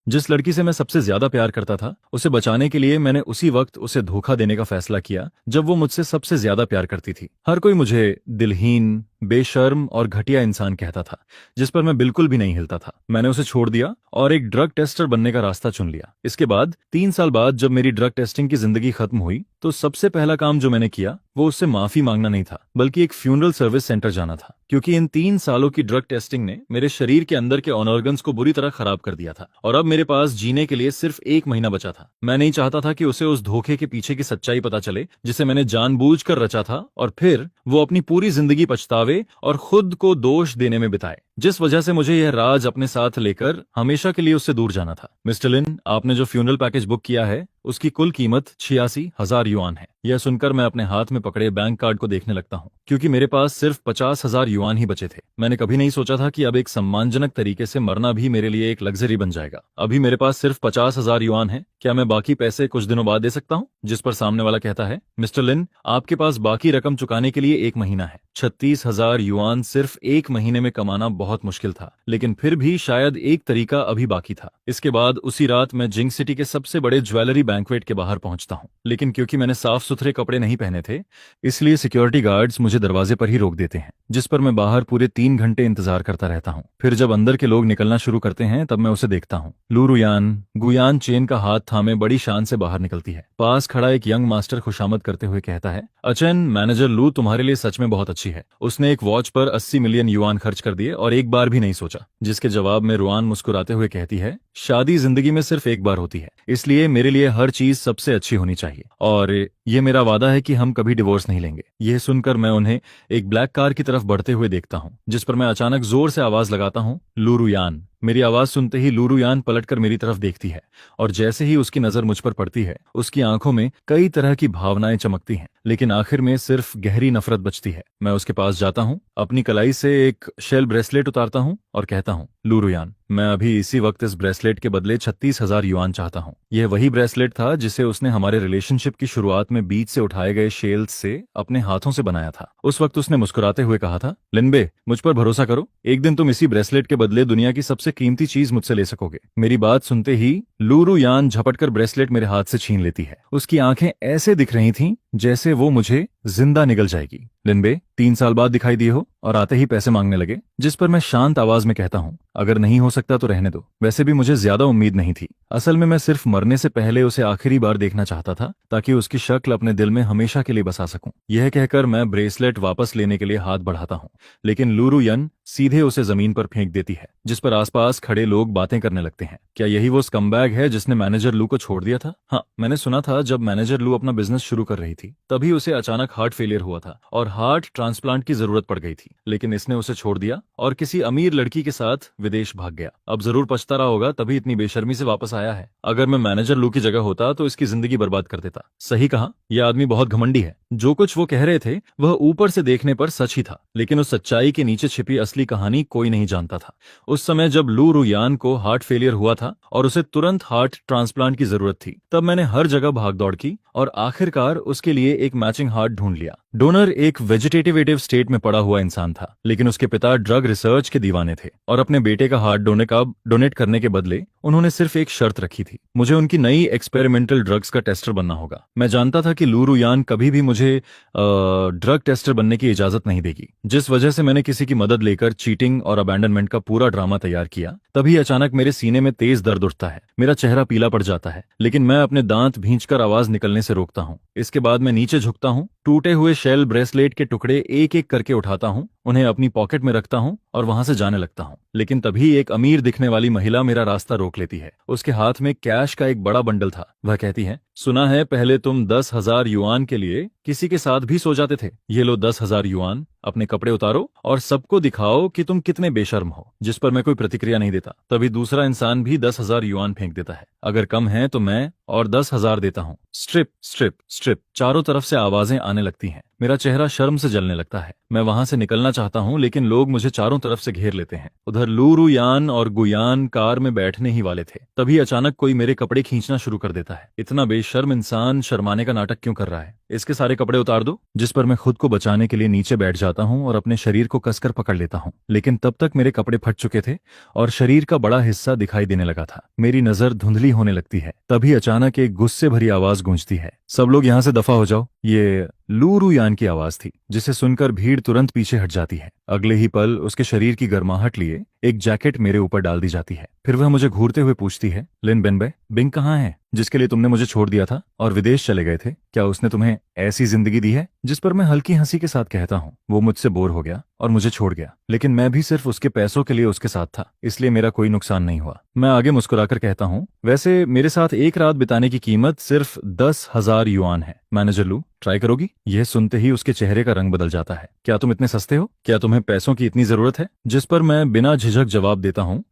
जिस लड़की से मैं सबसे ज्यादा प्यार करता था, उसे बचाने के लिए मैंने उसी वक्त उसे धोखा देने का फैसला किया जब वो मुझसे सबसे ज्यादा प्यार करती थी। हर कोई मुझे दिलहीन, बेशर्म और घटिया इंसान कहता था, जिस पर मैं बिल्कुल भी नहीं हिलता था। मैंने उसे छोड़ दिया और एक ड्रग टेस्टर बनने का रास्ता चुन लिया। इसके बाद 3 साल बाद जब मेरी ड्रग टेस्टिंग की जिंदगी खत्म हुई, तो सबसे पहला काम जो मैंने किया वो उससे माफी मांगना नहीं था, बल्कि एक फ्यूनरल सर्विस सेंटर जाना था। क्योंकि इन 3 सालों की ड्रग टेस्टिंग ने मेरे शरीर के अंदर के ऑर्गन्स को बुरी तरह खराब कर दिया था और अब मेरे पास जीने के लिए सिर्फ 1 महीना बचा था। मैं नहीं चाहता था कि उसे उस धोखे के पीछे की सच्चाई पता चले जिसे मैंने जानबूझकर रचा था, और फिर वो अपनी पूरी जिंदगी पछतावे और खुद को दोष देने में बिताए, जिस वजह से मुझे यह राज अपने साथ लेकर हमेशा के लिए उससे दूर जाना था। मिस्टर लिन, आपने जो फ्यूनरल पैकेज बुक किया है उसकी कुल कीमत 86,000 युआन है। यह सुनकर मैं अपने हाथ में पकड़े बैंक कार्ड को देखने लगता हूँ, क्योंकि मेरे पास सिर्फ 50,000 युआन ही बचे थे। मैंने कभी नहीं सोचा था कि अब एक सम्मानजनक तरीके से मरना भी मेरे लिए एक लग्जरी बन जाएगा। अभी मेरे पास सिर्फ 50,000 युआन है। क्या मैं बाकी पैसे कुछ दिनों बाद दे सकता हूँ? जिस पर सामने वाला कहता है, मिस्टर लिन, आपके पास बाकी रकम चुकाने के लिए 1 महीना है। 36,000 युआन सिर्फ 1 महीने में कमाना बहुत मुश्किल था, लेकिन फिर भी शायद एक तरीका अभी बाकी था। इसके बाद उसी रात मैं जिंक सिटी के सबसे बड़े ज्वेलरी बैंक्वेट के बाहर पहुंचता हूं, लेकिन क्योंकि मैंने साफ सुथरे कपड़े नहीं पहने थे, इसलिए सिक्योरिटी गार्ड्स मुझे दरवाजे पर ही रोक देते हैं, जिस पर मैं बाहर पूरे 3 घंटे इंतजार करता रहता हूं। फिर जब अंदर के लोग निकलना शुरू करते हैं, तब मैं उसे देखता हूं। लू रुयान गुयान चेन का हाथ थामे बड़ी शान से बाहर निकलती है। पास खड़ा एक यंग मास्टर खुशामद करते हुए कहता है, अचन, मैनेजर लू तुम्हारे लिए सच में बहुत अच्छी है। उसने एक वॉच पर 80 मिलियन युआन खर्च कर दिए और एक बार भी नहीं सोचा। जिसके जवाब में रुआन मुस्कुराते हुए कहती है, शादी जिंदगी में सिर्फ एक बार होती है, इसलिए मेरे लिए हर चीज सबसे अच्छी होनी चाहिए, और ये मेरा वादा है कि हम कभी डिवोर्स नहीं लेंगे। यह सुनकर मैं उन्हें एक ब्लैक कार की तरफ बढ़ते हुए देखता हूँ, जिस पर मैं अचानक जोर से आवाज लगाता हूँ, लूरुयान। मेरी आवाज सुनते ही लूरुयान पलटकर मेरी तरफ देखती है, और जैसे ही उसकी नजर मुझ पर पड़ती है, उसकी आंखों में कई तरह की भावनाएं चमकती हैं, लेकिन आखिर में सिर्फ गहरी नफरत बचती है। मैं उसके पास जाता हूँ, अपनी कलाई से एक शेल ब्रेसलेट उतारता हूँ और कहता हूँ, लूरुयान, मैं अभी इसी वक्त इस ब्रेसलेट के बदले 36,000 युआन चाहता हूँ। यह वही ब्रेसलेट था जिसे उसने हमारे रिलेशनशिप की शुरुआत में बीच से उठाए गए शेल्स से अपने हाथों से बनाया था। उस वक्त उसने मुस्कुराते हुए कहा था, लिनबे, मुझ पर भरोसा करो, एक दिन तुम इसी ब्रेसलेट के बदले दुनिया की सबसे कीमती चीज मुझसे ले सकोगे। मेरी बात सुनते ही लूरुयान झपटकर ब्रेसलेट मेरे हाथ से छीन लेती है। उसकी आंखें ऐसे दिख रही थीं जैसे वो मुझे जिंदा निगल जाएगी। लिनबे, 3 साल बाद दिखाई दिए हो और आते ही पैसे मांगने लगे। जिस पर मैं शांत आवाज में कहता हूँ, अगर नहीं हो सकता तो रहने दो। वैसे भी मुझे ज्यादा उम्मीद नहीं थी। असल में मैं सिर्फ मरने से पहले उसे आखिरी बार देखना चाहता था, ताकि उसकी शक्ल अपने दिल में हमेशा के लिए बसा सकूं। यह कहकर मैं ब्रेसलेट वापस लेने के लिए हाथ बढ़ाता हूँ, लेकिन लूरुयन सीधे उसे जमीन पर फेंक देती है, जिस पर आसपास खड़े लोग बातें करने लगते हैं। क्या यही वो स्कमबैग है जिसने मैनेजर लू को छोड़ दिया था? हाँ, मैंने सुना था जब मैनेजर लू अपना बिजनेस शुरू कर रही थी, तभी उसे अचानक हार्ट फेलियर हुआ था और हार्ट ट्रांसप्लांट की जरूरत पड़ गई थी, लेकिन इसने उसे छोड़ दिया और किसी अमीर लड़की के साथ विदेश भाग गया। अब जरूर पछता रहा होगा, तभी इतनी बेशर्मी से वापस आया है। अगर मैं मैनेजर लू की जगह होता तो इसकी जिंदगी बर्बाद कर देता। सही कहा, यह आदमी बहुत घमंडी है। जो कुछ वो कह रहे थे वह ऊपर से देखने पर सच ही था, लेकिन उस सच्चाई के नीचे छिपी असली कहानी कोई नहीं जानता था। उस समय जब लू रुयान को हार्ट फेलियर हुआ था और उसे तुरंत हार्ट ट्रांसप्लांट की जरूरत थी, तब मैंने हर जगह भागदौड़ की और आखिरकार उसके लिए एक मैचिंग हार्ट ढूंढ लिया। डोनर एक वेजिटेटिव स्टेट में पड़ा हुआ इंसान था, लेकिन उसके पिता ड्रग रिसर्च के दीवाने थे और अपने बेटे का हार्ट डोनेट करने के बदले उन्होंने सिर्फ एक शर्त रखी थी, मुझे उनकी नई एक्सपेरिमेंटल ड्रग्स का टेस्टर बनना होगा। मैं जानता था कि लू रुयान कभी भी मुझे ड्रग टेस्टर बनने की इजाजत नहीं देगी, जिस वजह से मैंने किसी की मदद लेकर चीटिंग और अबैंडनमेंट का पूरा ड्रामा तैयार किया। तभी अचानक मेरे सीने में तेज दर्द उठता है, मेरा चेहरा पीला पड़ जाता है, लेकिन मैं अपने दांत भींचकर आवाज निकलने से रोकता हूँ। इसके बाद मैं नीचे झुकता हूँ, टूटे हुए शेल ब्रेसलेट के टुकड़े एक एक करके उठाता हूँ, उन्हें अपनी पॉकेट में रखता हूँ और वहां से जाने लगता हूँ। लेकिन तभी एक अमीर दिखने वाली महिला मेरा रास्ता रोक लेती है। उसके हाथ में कैश का एक बड़ा बंडल था। वह कहती है, सुना है पहले तुम 10,000 युआन के लिए किसी के साथ भी सो जाते थे। ये लो 10,000 युआन, अपने कपड़े उतारो और सबको दिखाओ कि तुम कितने बेशर्म हो। जिस पर मैं कोई प्रतिक्रिया नहीं देता। तभी दूसरा इंसान भी 10,000 युआन फेंक देता है। अगर कम है तो मैं और 10,000 देता हूँ। स्ट्रिप स्ट्रिप स्ट्रिप, चारों तरफ से आवाजें आने लगती हैं। मेरा चेहरा शर्म से जलने लगता है। मैं वहां से निकलना चाहता हूँ, लेकिन लोग मुझे चारों तरफ से घेर लेते हैं। उधर लू यान और गुयान कार में बैठने ही वाले थे, तभी अचानक कोई मेरे कपड़े खींचना शुरू कर देता है। इतना बेशर्म इंसान शर्माने का नाटक क्यों कर रहा है? इसके सारे कपड़े उतार दो। जिस पर मैं खुद को बचाने के लिए नीचे बैठ जाता हूँ और अपने शरीर को कसकर पकड़ लेता हूँ, लेकिन तब तक मेरे कपड़े फट चुके थे और शरीर का बड़ा हिस्सा दिखाई देने लगा था। मेरी नजर धुंधली होने लगती है। तभी अचानक एक गुस्से भरी आवाज गूंजती है, सब लोग यहाँ से दफा हो जाओ। ये लू यान की आवाज थी, जिसे सुनकर भीड़ तुरंत पीछे हट जाती है। अगले ही पल उसके शरीर की गर्माहट लिए एक जैकेट मेरे ऊपर डाल दी जाती है। फिर वह मुझे घूरते हुए पूछती है, लिन बेनबे, बिंग कहाँ है, जिसके लिए तुमने मुझे छोड़ दिया था और विदेश चले गए थे? क्या उसने तुम्हें ऐसी जिंदगी दी है? जिस पर मैं हल्की हंसी के साथ कहता हूँ, वो मुझसे बोर हो गया और मुझे छोड़ गया, लेकिन मैं भी सिर्फ उसके पैसों के लिए उसके साथ था, इसलिए मेरा कोई नुकसान नहीं हुआ। मैं आगे मुस्कुराकर कहता हूँ, वैसे मेरे साथ एक रात बिताने की कीमत सिर्फ 10,000 युआन है। मैनेजर लू, ट्राई करोगी? यह सुनते ही उसके चेहरे का रंग बदल जाता है। क्या तुम इतने सस्ते हो? क्या तुम्हें पैसों की इतनी जरूरत है? जिस पर मैं बिना झिझक जवाब देता हूँ,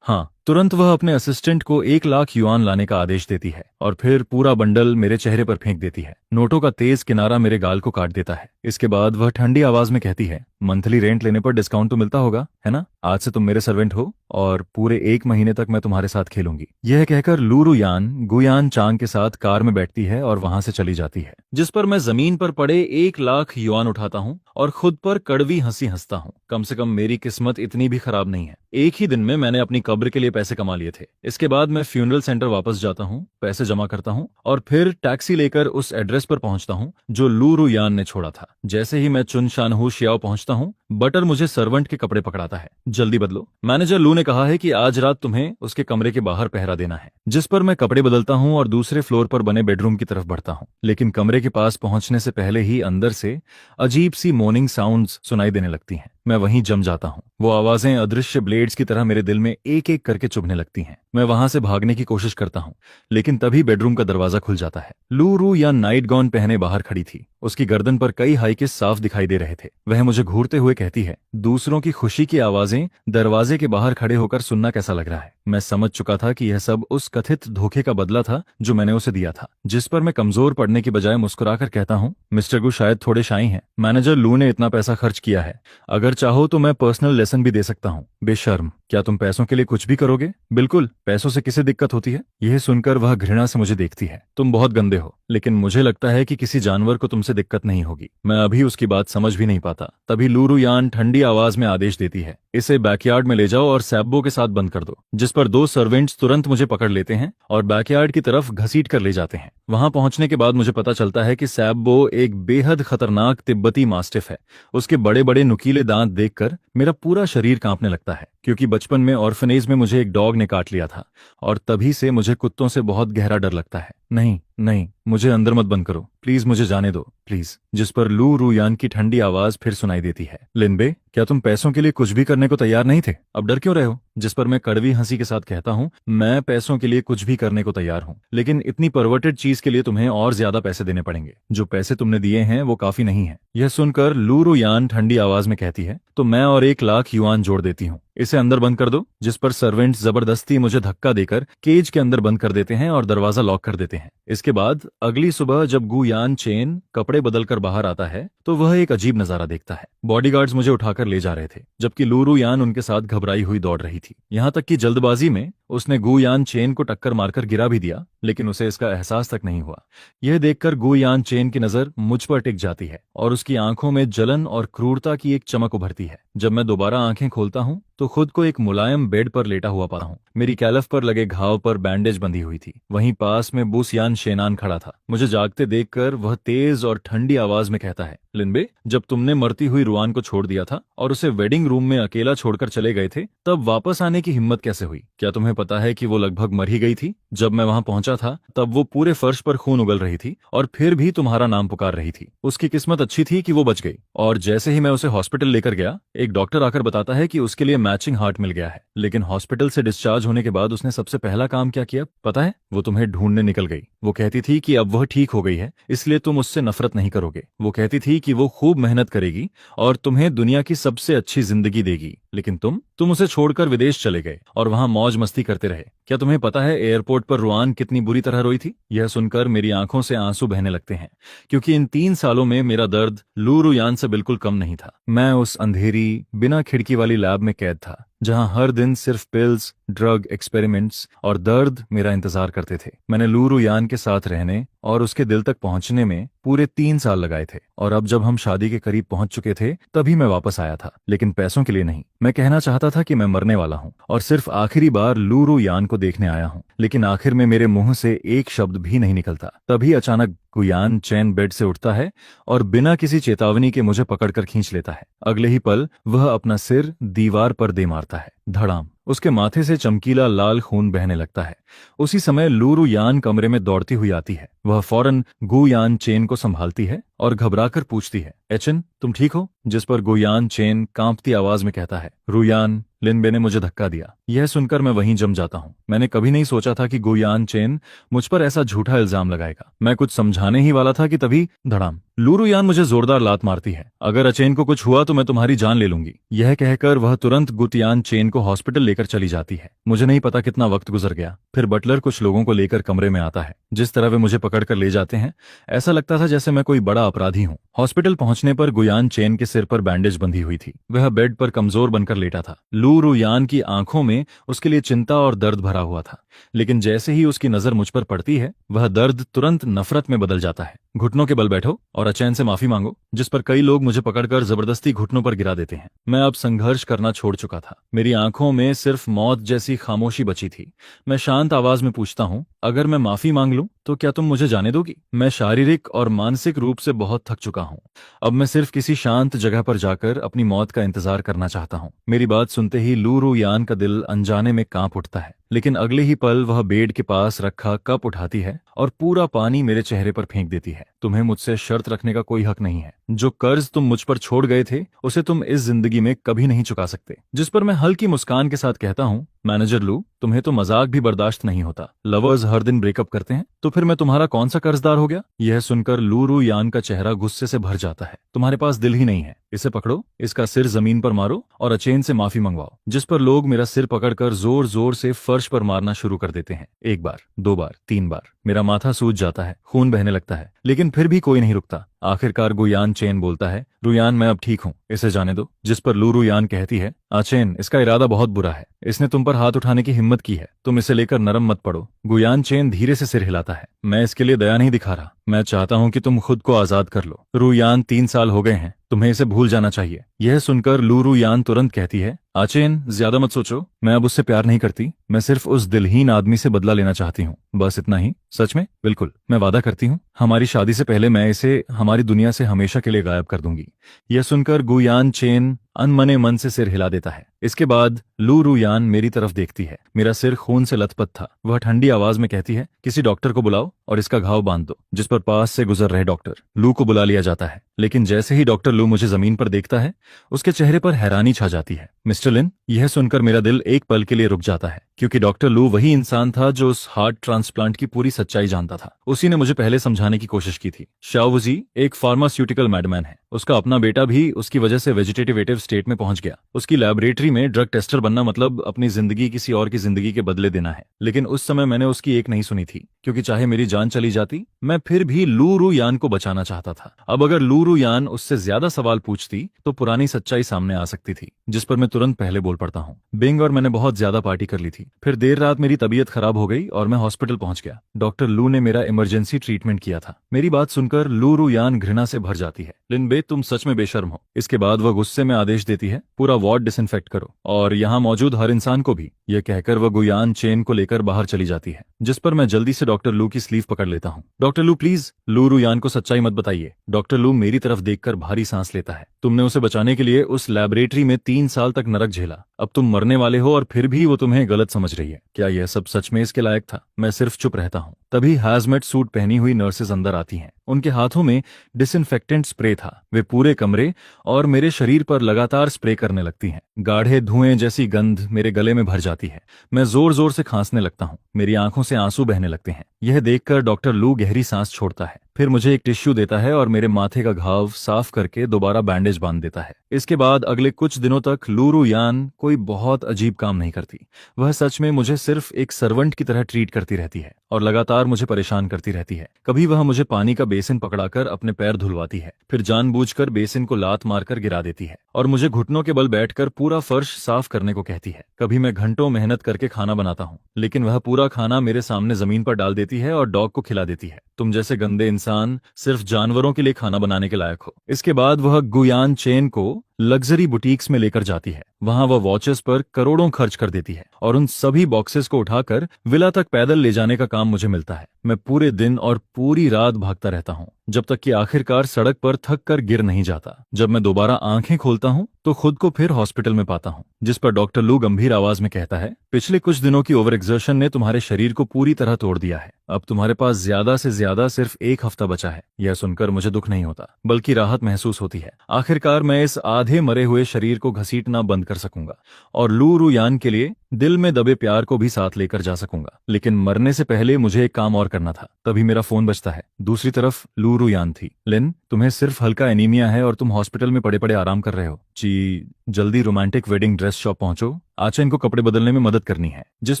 हाँ। तुरंत वह अपने असिस्टेंट को 1,00,000 युआन लाने का आदेश देती है और फिर पूरा बंडल मेरे चेहरे पर फेंक देती है। नोटों का तेज किनारा मेरे गाल को काट देता है। इसके बाद वह ठंडी आवाज में कहती है, मंथली रेंट लेने पर डिस्काउंट तो मिलता होगा, है ना? आज से तुम मेरे सर्वेंट हो और पूरे 1 महीने तक मैं तुम्हारे साथ खेलूंगी। यह कहकर लू यान गुयान चांग के साथ कार में बैठती है और वहां से चली जाती है, जिस पर मैं जमीन पर पड़े 1,00,000 युआन उठाता हूँ और खुद पर कड़वी हंसी हंसता हूँ। कम से कम मेरी किस्मत इतनी भी खराब नहीं है। एक ही दिन में मैंने अपनी कब्र के लिए पैसे कमा लिए थे। इसके बाद मैं फ्यूनरल सेंटर वापस जाता हूँ, पैसे जमा करता हूँ और फिर टैक्सी लेकर उस एड्रेस पर पहुंचता हूँ जो लू यान ने छोड़ा था। जैसे ही मैं चुन शानहू शियाओ पहुंचता हूँ, बटर मुझे सर्वेंट के कपड़े पकड़ाता है। जल्दी बदलो, मैनेजर लू ने कहा है कि आज रात तुम्हें उसके कमरे के बाहर पहरा देना है। जिस पर मैं कपड़े बदलता हूँ और दूसरे फ्लोर पर बने बेडरूम की तरफ बढ़ता हूँ, लेकिन कमरे के पास पहुंचने से पहले ही अंदर से अजीब सी मॉर्निंग साउंड्स सुनाई देने लगती हैं। मैं वहीं जम जाता हूँ। वो आवाजें अदृश्य ब्लेड्स की तरह मेरे दिल में एक एक करके चुभने लगती हैं। मैं वहां से भागने की कोशिश करता हूँ, लेकिन तभी बेडरूम का दरवाजा खुल जाता है। लू या नाइट गॉन पहने बाहर खड़ी थी। उसकी गर्दन पर कई हाई किस साफ दिखाई दे रहे थे। वह मुझे घूरते हुए कहती है, दूसरों की खुशी की आवाजें दरवाजे के बाहर खड़े होकर सुनना कैसा लग रहा है? मैं समझ चुका था कि यह सब उस कथित धोखे का बदला था जो मैंने उसे दिया था। जिस पर मैं कमजोर पड़ने की बजाय मुस्कुराकर कहता हूँ, मिस्टर गु शायद थोड़े शाई हैं। मैनेजर लू ने इतना पैसा खर्च किया है, अगर चाहो तो मैं पर्सनल लेसन भी दे सकता हूँ। बेशर्म, क्या तुम पैसों के लिए कुछ भी करोगे? बिल्कुल, पैसों से किसे दिक्कत होती है? यह सुनकर वह घृणा से मुझे देखती है। तुम बहुत गंदे हो, लेकिन मुझे लगता है कि किसी जानवर को तुमसे दिक्कत नहीं होगी। मैं अभी उसकी बात समझ भी नहीं पाता। तभी लू यान ठंडी आवाज में आदेश देती है, इसे बैकयार्ड में ले जाओ और सैब्बो के साथ बंद कर दो। जिस पर 2 सर्वेंट्स तुरंत मुझे पकड़ लेते हैं और बैकयार्ड की तरफ घसीट कर ले जाते हैं। वहां पहुंचने के बाद मुझे पता चलता है कि सैब्बो एक बेहद खतरनाक तिब्बती मास्टिफ है। उसके बड़े बड़े नुकीले दांत देखकर मेरा पूरा शरीर कांपने लगता है, क्योंकि बचपन में ऑर्फनेज में मुझे एक डॉग ने काट लिया था और तभी से मुझे कुत्तों से बहुत गहरा डर लगता है। नहीं नहीं, मुझे अंदर मत बंद करो, प्लीज मुझे जाने दो, प्लीज। जिस पर लू यान की ठंडी आवाज फिर सुनाई देती है, लिनबे, क्या तुम पैसों के लिए कुछ भी करने को तैयार नहीं थे? अब डर क्यों रहे हो? जिस पर मैं कड़वी हंसी के साथ कहता हूँ, मैं पैसों के लिए कुछ भी करने को तैयार हूँ, लेकिन इतनी परवर्टेड चीज के लिए तुम्हें और ज्यादा पैसे देने पड़ेंगे। जो पैसे तुमने दिए हैं वो काफी नहीं है। यह सुनकर लू यान ठंडी आवाज में कहती है, तो मैं और 1,00,000 युआन जोड़ देती हूँ, इसे अंदर बंद कर दो। जिस पर सर्वेंट जबरदस्ती मुझे धक्का देकर केज के अंदर बंद कर देते हैं और दरवाजा लॉक कर देते हैं। इसके बाद अगली सुबह जब गुयान चेन कपड़े बदलकर बाहर आता है तो वह एक अजीब नजारा देखता है। बॉडीगार्ड्स मुझे उठाकर ले जा रहे थे, जबकि लू यान उनके साथ घबराई हुई दौड़ रही थी। यहाँ तक कि जल्दबाजी में उसने गुयान चेन को टक्कर मारकर गिरा भी दिया, लेकिन उसे इसका एहसास तक नहीं हुआ। यह देखकर गुयान चेन की नजर मुझ पर टिक जाती है और उसकी आंखों में जलन और क्रूरता की एक चमक उभरती है। जब मैं दोबारा आंखें खोलता हूँ तो खुद को एक मुलायम बेड पर लेटा हुआ पाता हूँ। मेरी कैलफ पर लगे घाव पर बैंडेज बंधी हुई थी। वहीं पास में बुसयान शेनान खड़ा था। मुझे जागते देखकर वह तेज और ठंडी आवाज में कहता है, लिनबे, जब तुमने मरती हुई रुआन को छोड़ दिया था और उसे वेडिंग रूम में अकेला छोड़कर चले गए थे, तब वापस आने की हिम्मत कैसे हुई? क्या तुम्हें पता है कि वो लगभग मर ही गई थी? जब मैं वहां पहुंचा था तब वो पूरे फर्श पर खून उगल रही थी और फिर भी तुम्हारा नाम पुकार रही थी। उसकी किस्मत अच्छी थी कि वो बच गई। और जैसे ही मैं उसे हॉस्पिटल लेकर गया, एक डॉक्टर आकर बताता है कि उसके लिए मैचिंग हार्ट मिल गया है। लेकिन हॉस्पिटल से डिस्चार्ज होने के बाद उसने सबसे पहला काम क्या किया पता है? वो तुम्हें ढूंढने निकल गई। वो कहती थी कि अब वह ठीक हो गई है, इसलिए तुम उससे नफरत नहीं करोगे। वो कहती थी कि वो खूब मेहनत करेगी और तुम्हें दुनिया की सबसे अच्छी जिंदगी देगी। लेकिन तुम उसे छोड़कर विदेश चले गए और वहां मौज मस्ती करते रहे। क्या तुम्हें पता है एयरपोर्ट पर रुआन कितनी बुरी तरह रोई थी? यह सुनकर मेरी आंखों से आंसू बहने लगते हैं, क्योंकि इन 3 सालों में मेरा दर्द लू रुयान से बिल्कुल कम नहीं था। मैं उस अंधेरी बिना खिड़की वाली लैब में कैद था, जहां हर दिन सिर्फ पिल्स, ड्रग एक्सपेरिमेंट्स और दर्द मेरा इंतजार करते थे। मैंने लू रुयान के साथ रहने और उसके दिल तक पहुंचने में पूरे 3 साल लगाए थे, और अब जब हम शादी के करीब पहुंच चुके थे तभी मैं वापस आया था, लेकिन पैसों के लिए नहीं। मैं कहना चाहता था कि मैं मरने वाला हूं और सिर्फ आखिरी बार लू रुयान को देखने आया हूं, लेकिन आखिर में मेरे मुंह से एक शब्द भी नहीं निकलता। तभी अचानक गुयान चैन बेड से उठता है और बिना किसी चेतावनी के मुझे पकड़कर खींच लेता है। अगले ही पल वह अपना सिर दीवार पर दे मारता है। धड़ाम। उसके माथे से चमकीला लाल खून बहने लगता है। उसी समय लू रुयान कमरे में दौड़ती हुई आती है। वह फौरन गुयान चेन को संभालती है और घबराकर पूछती है, एचन, तुम ठीक हो? जिस पर गुयान चेन कांपती आवाज में कहता है, रुयान, लिनबे ने मुझे धक्का दिया। यह सुनकर मैं वहीं जम जाता हूँ। मैंने कभी नहीं सोचा था कि गुयान चेन मुझ पर ऐसा झूठा इल्जाम लगाएगा। मैं कुछ समझाने ही वाला था कि तभी धड़ाम, लू रुयान मुझे जोरदार लात मारती है। अगर अचेन को कुछ हुआ तो मैं तुम्हारी जान ले लूंगी। यह कहकर वह तुरंत गुतियान चेन को हॉस्पिटल लेकर चली जाती है। मुझे नहीं पता कितना वक्त गुजर गया। फिर बटलर कुछ लोगों को लेकर कमरे में आता है। जिस तरह वे मुझे पकड़कर ले जाते हैं, ऐसा लगता था जैसे मैं कोई बड़ा अपराधी हूँ। हॉस्पिटल पहुंचने पर गुयान चेन के सिर पर बैंडेज बंधी हुई थी। वह बेड पर कमजोर बनकर लेटा था। लू रुयान की आंखों में उसके लिए चिंता और दर्द भरा हुआ था, लेकिन जैसे ही उसकी नजर मुझ पर पड़ती है, वह दर्द तुरंत नफरत में बदल जाता है। घुटनों के बल बैठो और अचैन से माफी मांगो। जिस पर कई लोग मुझे पकड़कर जबरदस्ती घुटनों पर गिरा देते हैं। मैं अब संघर्ष करना छोड़ चुका था। मेरी आंखों में सिर्फ मौत जैसी खामोशी बची थी। मैं शांत आवाज में पूछता हूँ, अगर मैं माफी मांग लूं तो क्या तुम मुझे जाने दोगी? मैं शारीरिक और मानसिक रूप से बहुत थक चुका हूँ। अब मैं सिर्फ किसी शांत जगह पर जाकर अपनी मौत का इंतजार करना चाहता हूँ। मेरी बात सुनते ही लू रुयान का दिल अनजाने में कांप उठता है, लेकिन अगले ही पल वह बेड के पास रखा कप उठाती है और पूरा पानी मेरे चेहरे पर फेंक देती है। तुम्हें मुझसे शर्त रखने का कोई हक नहीं है। जो कर्ज तुम मुझ पर छोड़ गए थे, उसे तुम इस जिंदगी में कभी नहीं चुका सकते। जिस पर मैं हल्की मुस्कान के साथ कहता हूँ, मैनेजर लू, तुम्हें तो मजाक भी बर्दाश्त नहीं होता। लवर्स हर दिन ब्रेकअप करते हैं, तो फिर मैं तुम्हारा कौन सा कर्जदार हो गया? यह सुनकर लू रुयान का चेहरा गुस्से से भर जाता है। तुम्हारे पास दिल ही नहीं है। इसे पकड़ो, इसका सिर जमीन पर मारो और अचेन से माफी मंगवाओ। जिस पर लोग मेरा सिर पकड़कर जोर जोर से फर्श पर मारना शुरू कर देते हैं। 1 बार, 2 बार, 3 बार। मेरा माथा सूज जाता है, खून बहने लगता है, लेकिन फिर भी कोई नहीं रुकता। आखिरकार गुयान चेन बोलता है, रुयान, मैं अब ठीक हूँ, इसे जाने दो। जिस पर लू रुयान कहती है, आचेन, इसका इरादा बहुत बुरा है। इसने तुम पर हाथ उठाने की हिम्मत की है। तुम इसे लेकर नरम मत पड़ो। गुयान चेन धीरे से सिर हिलाता है। मैं इसके लिए दया नहीं दिखा रहा। मैं चाहता हूँ कि तुम खुद को आजाद कर लो। रुयान, 3 साल हो गए हैं, तुम्हें इसे भूल जाना चाहिए। यह सुनकर लू रुयान तुरंत कहती है, आचेन, ज्यादा मत सोचो। मैं अब उससे प्यार नहीं करती। मैं सिर्फ उस दिलहीन आदमी से बदला लेना चाहती हूँ, बस इतना ही। सच में? बिल्कुल। मैं वादा करती हूँ, हमारी शादी से पहले मैं इसे हमारी दुनिया से हमेशा के लिए गायब कर दूंगी। यह सुनकर गुयान चेन अनमने मन से सिर हिला देता है। इसके बाद लू रुयान मेरी तरफ देखती है। मेरा सिर खून से लथपथ था। वह ठंडी आवाज में कहती है, किसी डॉक्टर को बुलाओ और इसका घाव बांध दो। जिस पर पास से गुजर रहे डॉक्टर लू को बुला लिया जाता है, लेकिन जैसे ही डॉक्टर लू मुझे जमीन पर देखता है, उसके चेहरे पर हैरानी छा जाती है। मिस्टर लिन, यह सुनकर मेरा दिल एक पल के लिए रुक जाता है, क्योंकि डॉक्टर लू वही इंसान था जो उस हार्ट ट्रांसप्लांट की पूरी सच्चाई जानता था। उसी ने मुझे पहले समझाने की कोशिश की थी। शाओवुजी एक फार्मास्यूटिकल मैडमैन है। उसका अपना बेटा भी उसकी वजह से वेजिटेटिव स्टेट में पहुंच गया। उसकी लैबोरेटरी में ड्रग टेस्टर बनना मतलब अपनी जिंदगी किसी और की जिंदगी के बदले देना है। लेकिन उस समय मैंने उसकी एक नहीं सुनी थी, क्योंकि चाहे मेरी जान चली जाती, मैं फिर भी लू रुयान को बचाना चाहता था। अब अगर लू रुयान उससे ज्यादा सवाल पूछती तो पुरानी सच्चाई सामने आ सकती थी, जिस पर मैं तुरंत पहले बोल पड़ता हूँ। बिंग और मैंने बहुत ज्यादा पार्टी कर ली थी। फिर देर रात मेरी तबीयत खराब हो गई और मैं हॉस्पिटल पहुंच गया। डॉक्टर लू ने मेरा इमरजेंसी ट्रीटमेंट किया था। मेरी बात सुनकर लू रुयान घृणा से भर जाती है। लिनबे, तुम सच में बेशर्म हो। इसके बाद वह गुस्से में आदेश देती है, पूरा वार्ड डिसइंफेक्ट करो और यहाँ मौजूद हर इंसान को भी। यह कहकर वह गुयान चेन को लेकर बाहर चली जाती है, जिस पर मैं जल्दी से डॉक्टर लू की स्लीव पकड़ लेता हूँ। डॉक्टर लू, प्लीज लू रुयान को सच्चाई मत बताइए। डॉक्टर लू मेरी तरफ देखकर भारी सांस लेता है। तुमने उसे बचाने के लिए उस लैबोरेटरी में 3 साल तक नरक झेला। अब तुम मरने वाले हो और फिर भी वो तुम्हें गलत समझ रही है। क्या यह सब सच में इसके लायक था? मैं सिर्फ चुप रहता हूँ। तभी हैजमेट सूट पहनी हुई नर्सेज अंदर आती हैं। उनके हाथों में डिसइंफेक्टेंट स्प्रे था। वे पूरे कमरे और मेरे शरीर पर लगातार स्प्रे करने लगती हैं। गाढ़े धुएं जैसी गंध मेरे गले में भर जाती है। मैं जोर जोर से खांसने लगता हूँ। मेरी आंखों से आंसू बहने लगते हैं। यह देखकर डॉक्टर लू गहरी सांस छोड़ता है। फिर मुझे एक टिश्यू देता है और मेरे माथे का घाव साफ करके दोबारा बैंडेज बांध देता है। इसके बाद अगले कुछ दिनों तक लूरू यान कोई बहुत अजीब काम नहीं करती। वह सच में मुझे सिर्फ एक सर्वेंट की तरह ट्रीट करती रहती है और लगातार मुझे परेशान करती रहती है। कभी वह मुझे पानी का बेसिन पकड़ाकर अपने पैर धुलवाती है, फिर जानबूझकर बेसिन को लात मारकर गिरा देती है और मुझे घुटनों के बल बैठकर पूरा फर्श साफ करने को कहती है। कभी मैं घंटों मेहनत करके खाना बनाता हूँ, लेकिन वह पूरा खाना मेरे सामने जमीन पर डाल देती है और डॉग को खिला देती है। तुम जैसे गंदे इंसान सिर्फ जानवरों के लिए खाना बनाने के लायक हो। इसके बाद वह गुयान चेन को लग्जरी बुटीक्स में लेकर जाती है। वहां वह वॉचेस पर करोड़ों खर्च कर देती है और उन सभी बॉक्सेस को उठाकर विला तक पैदल ले जाने का काम मुझे मिलता है। मैं पूरे दिन और पूरी रात भागता रहता हूँ, जब तक कि आखिरकार सड़क पर थक कर गिर नहीं जाता। जब मैं दोबारा आंखें खोलता हूँ तो खुद को फिर हॉस्पिटल में पाता हूँ, जिस पर डॉक्टर लू गंभीर आवाज में कहता है, पिछले कुछ दिनों की ओवर एक्सर्शन ने तुम्हारे शरीर को पूरी तरह तोड़ दिया है। अब तुम्हारे पास ज्यादा से ज्यादा सिर्फ एक हफ्ता बचा है। यह सुनकर मुझे दुख नहीं होता, बल्कि राहत महसूस होती है। आखिरकार मैं इस आधे मरे हुए शरीर को घसीटना बंद कर सकूंगा और लू रुयान के लिए दिल में दबे प्यार को भी साथ लेकर जा सकूंगा। लेकिन मरने से पहले मुझे एक काम और करना था। तभी मेरा फोन बजता है। दूसरी तरफ लू रुयान थी। लिन, तुम्हें सिर्फ हल्का एनीमिया है और तुम हॉस्पिटल में पड़े पड़े आराम कर रहे हो। जी, जल्दी रोमांटिक वेडिंग ड्रेस शॉप पहुंचो, आचन को कपड़े बदलने में मदद करनी है। जिस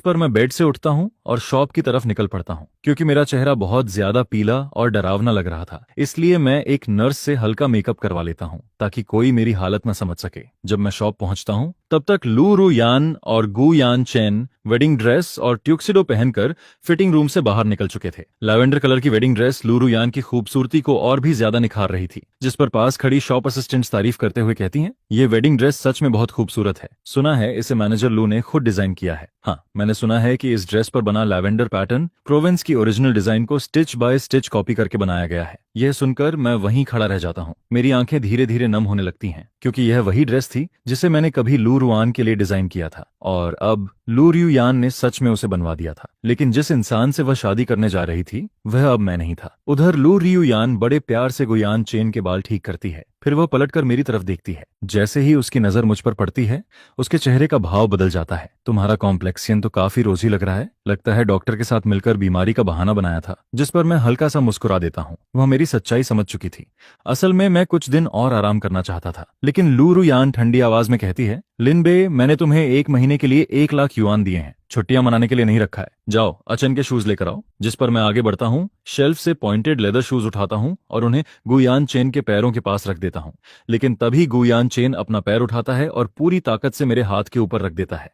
पर मैं बेड से उठता हूँ और शॉप की तरफ निकल पड़ता हूँ। क्योंकि मेरा चेहरा बहुत ज्यादा पीला और डरावना लग रहा था, इसलिए मैं एक नर्स से हल्का मेकअप करवा लेता हूँ ताकि कोई मेरी हालत न समझ सके। जब मैं शॉप पहुंचता हूँ तब तक लू रुयान और गु यान चेन वेडिंग ड्रेस और ट्यूक्सिडो पहनकर फिटिंग रूम से बाहर निकल चुके थे। लैवेंडर कलर की वेडिंग ड्रेस लू रुयान की खूबसूरती को और भी ज्यादा निखार रही थी, जिस पर पास खड़ी शॉप असिस्टेंट्स तारीफ करते हुए कहती हैं, ये वेडिंग ड्रेस सच में बहुत खूबसूरत है। सुना है इसे मैनेजर लू ने खुद डिजाइन किया है। हाँ, मैंने सुना है कि इस ड्रेस पर बना लैवेंडर पैटर्न प्रोवेंस की ओरिजिनल डिजाइन को स्टिच बाय स्टिच कॉपी करके बनाया गया है। यह सुनकर मैं वहीं खड़ा रह जाता हूँ। मेरी आंखें धीरे धीरे नम होने लगती हैं, क्योंकि यह वही ड्रेस थी जिसे मैंने कभी लू रुआन के लिए डिजाइन किया था और अब लू रुयान ने सच में उसे बनवा दिया था। लेकिन जिस इंसान से वह शादी करने जा रही थी वह अब मैं नहीं था। उधर लू रुयान बड़े प्यार से गुयान चेन के बाल ठीक करती है, फिर वह पलटकर मेरी तरफ देखती है। जैसे ही उसकी नजर मुझ पर पड़ती है, उसके चेहरे का भाव बदल जाता है। तुम्हारा कॉम्प्लेक्सियन तो काफी रोजी लग रहा है। लगता है डॉक्टर के साथ मिलकर बीमारी का बहाना बनाया था। जिस पर मैं हल्का सा मुस्कुरा देता हूँ। वह मेरी सच्चाई समझ चुकी थी। असल में मैं कुछ दिन और आराम करना चाहता था, लेकिन लू रुयान ठंडी आवाज में कहती है, लिनबे, मैंने तुम्हें 1 महीने के लिए 1 लाख युआन दिए हैं। छुट्टियां मनाने के लिए नहीं रखा है। जाओ अचन के शूज लेकर आओ। जिस पर मैं आगे बढ़ता हूँ, शेल्फ से पॉइंटेड लेदर शूज उठाता हूँ और उन्हें गुयान चेन के पैरों के पास रख देता हूँ। लेकिन तभी गुयान चेन अपना पैर उठाता है और पूरी ताकत से मेरे हाथ के ऊपर रख देता है।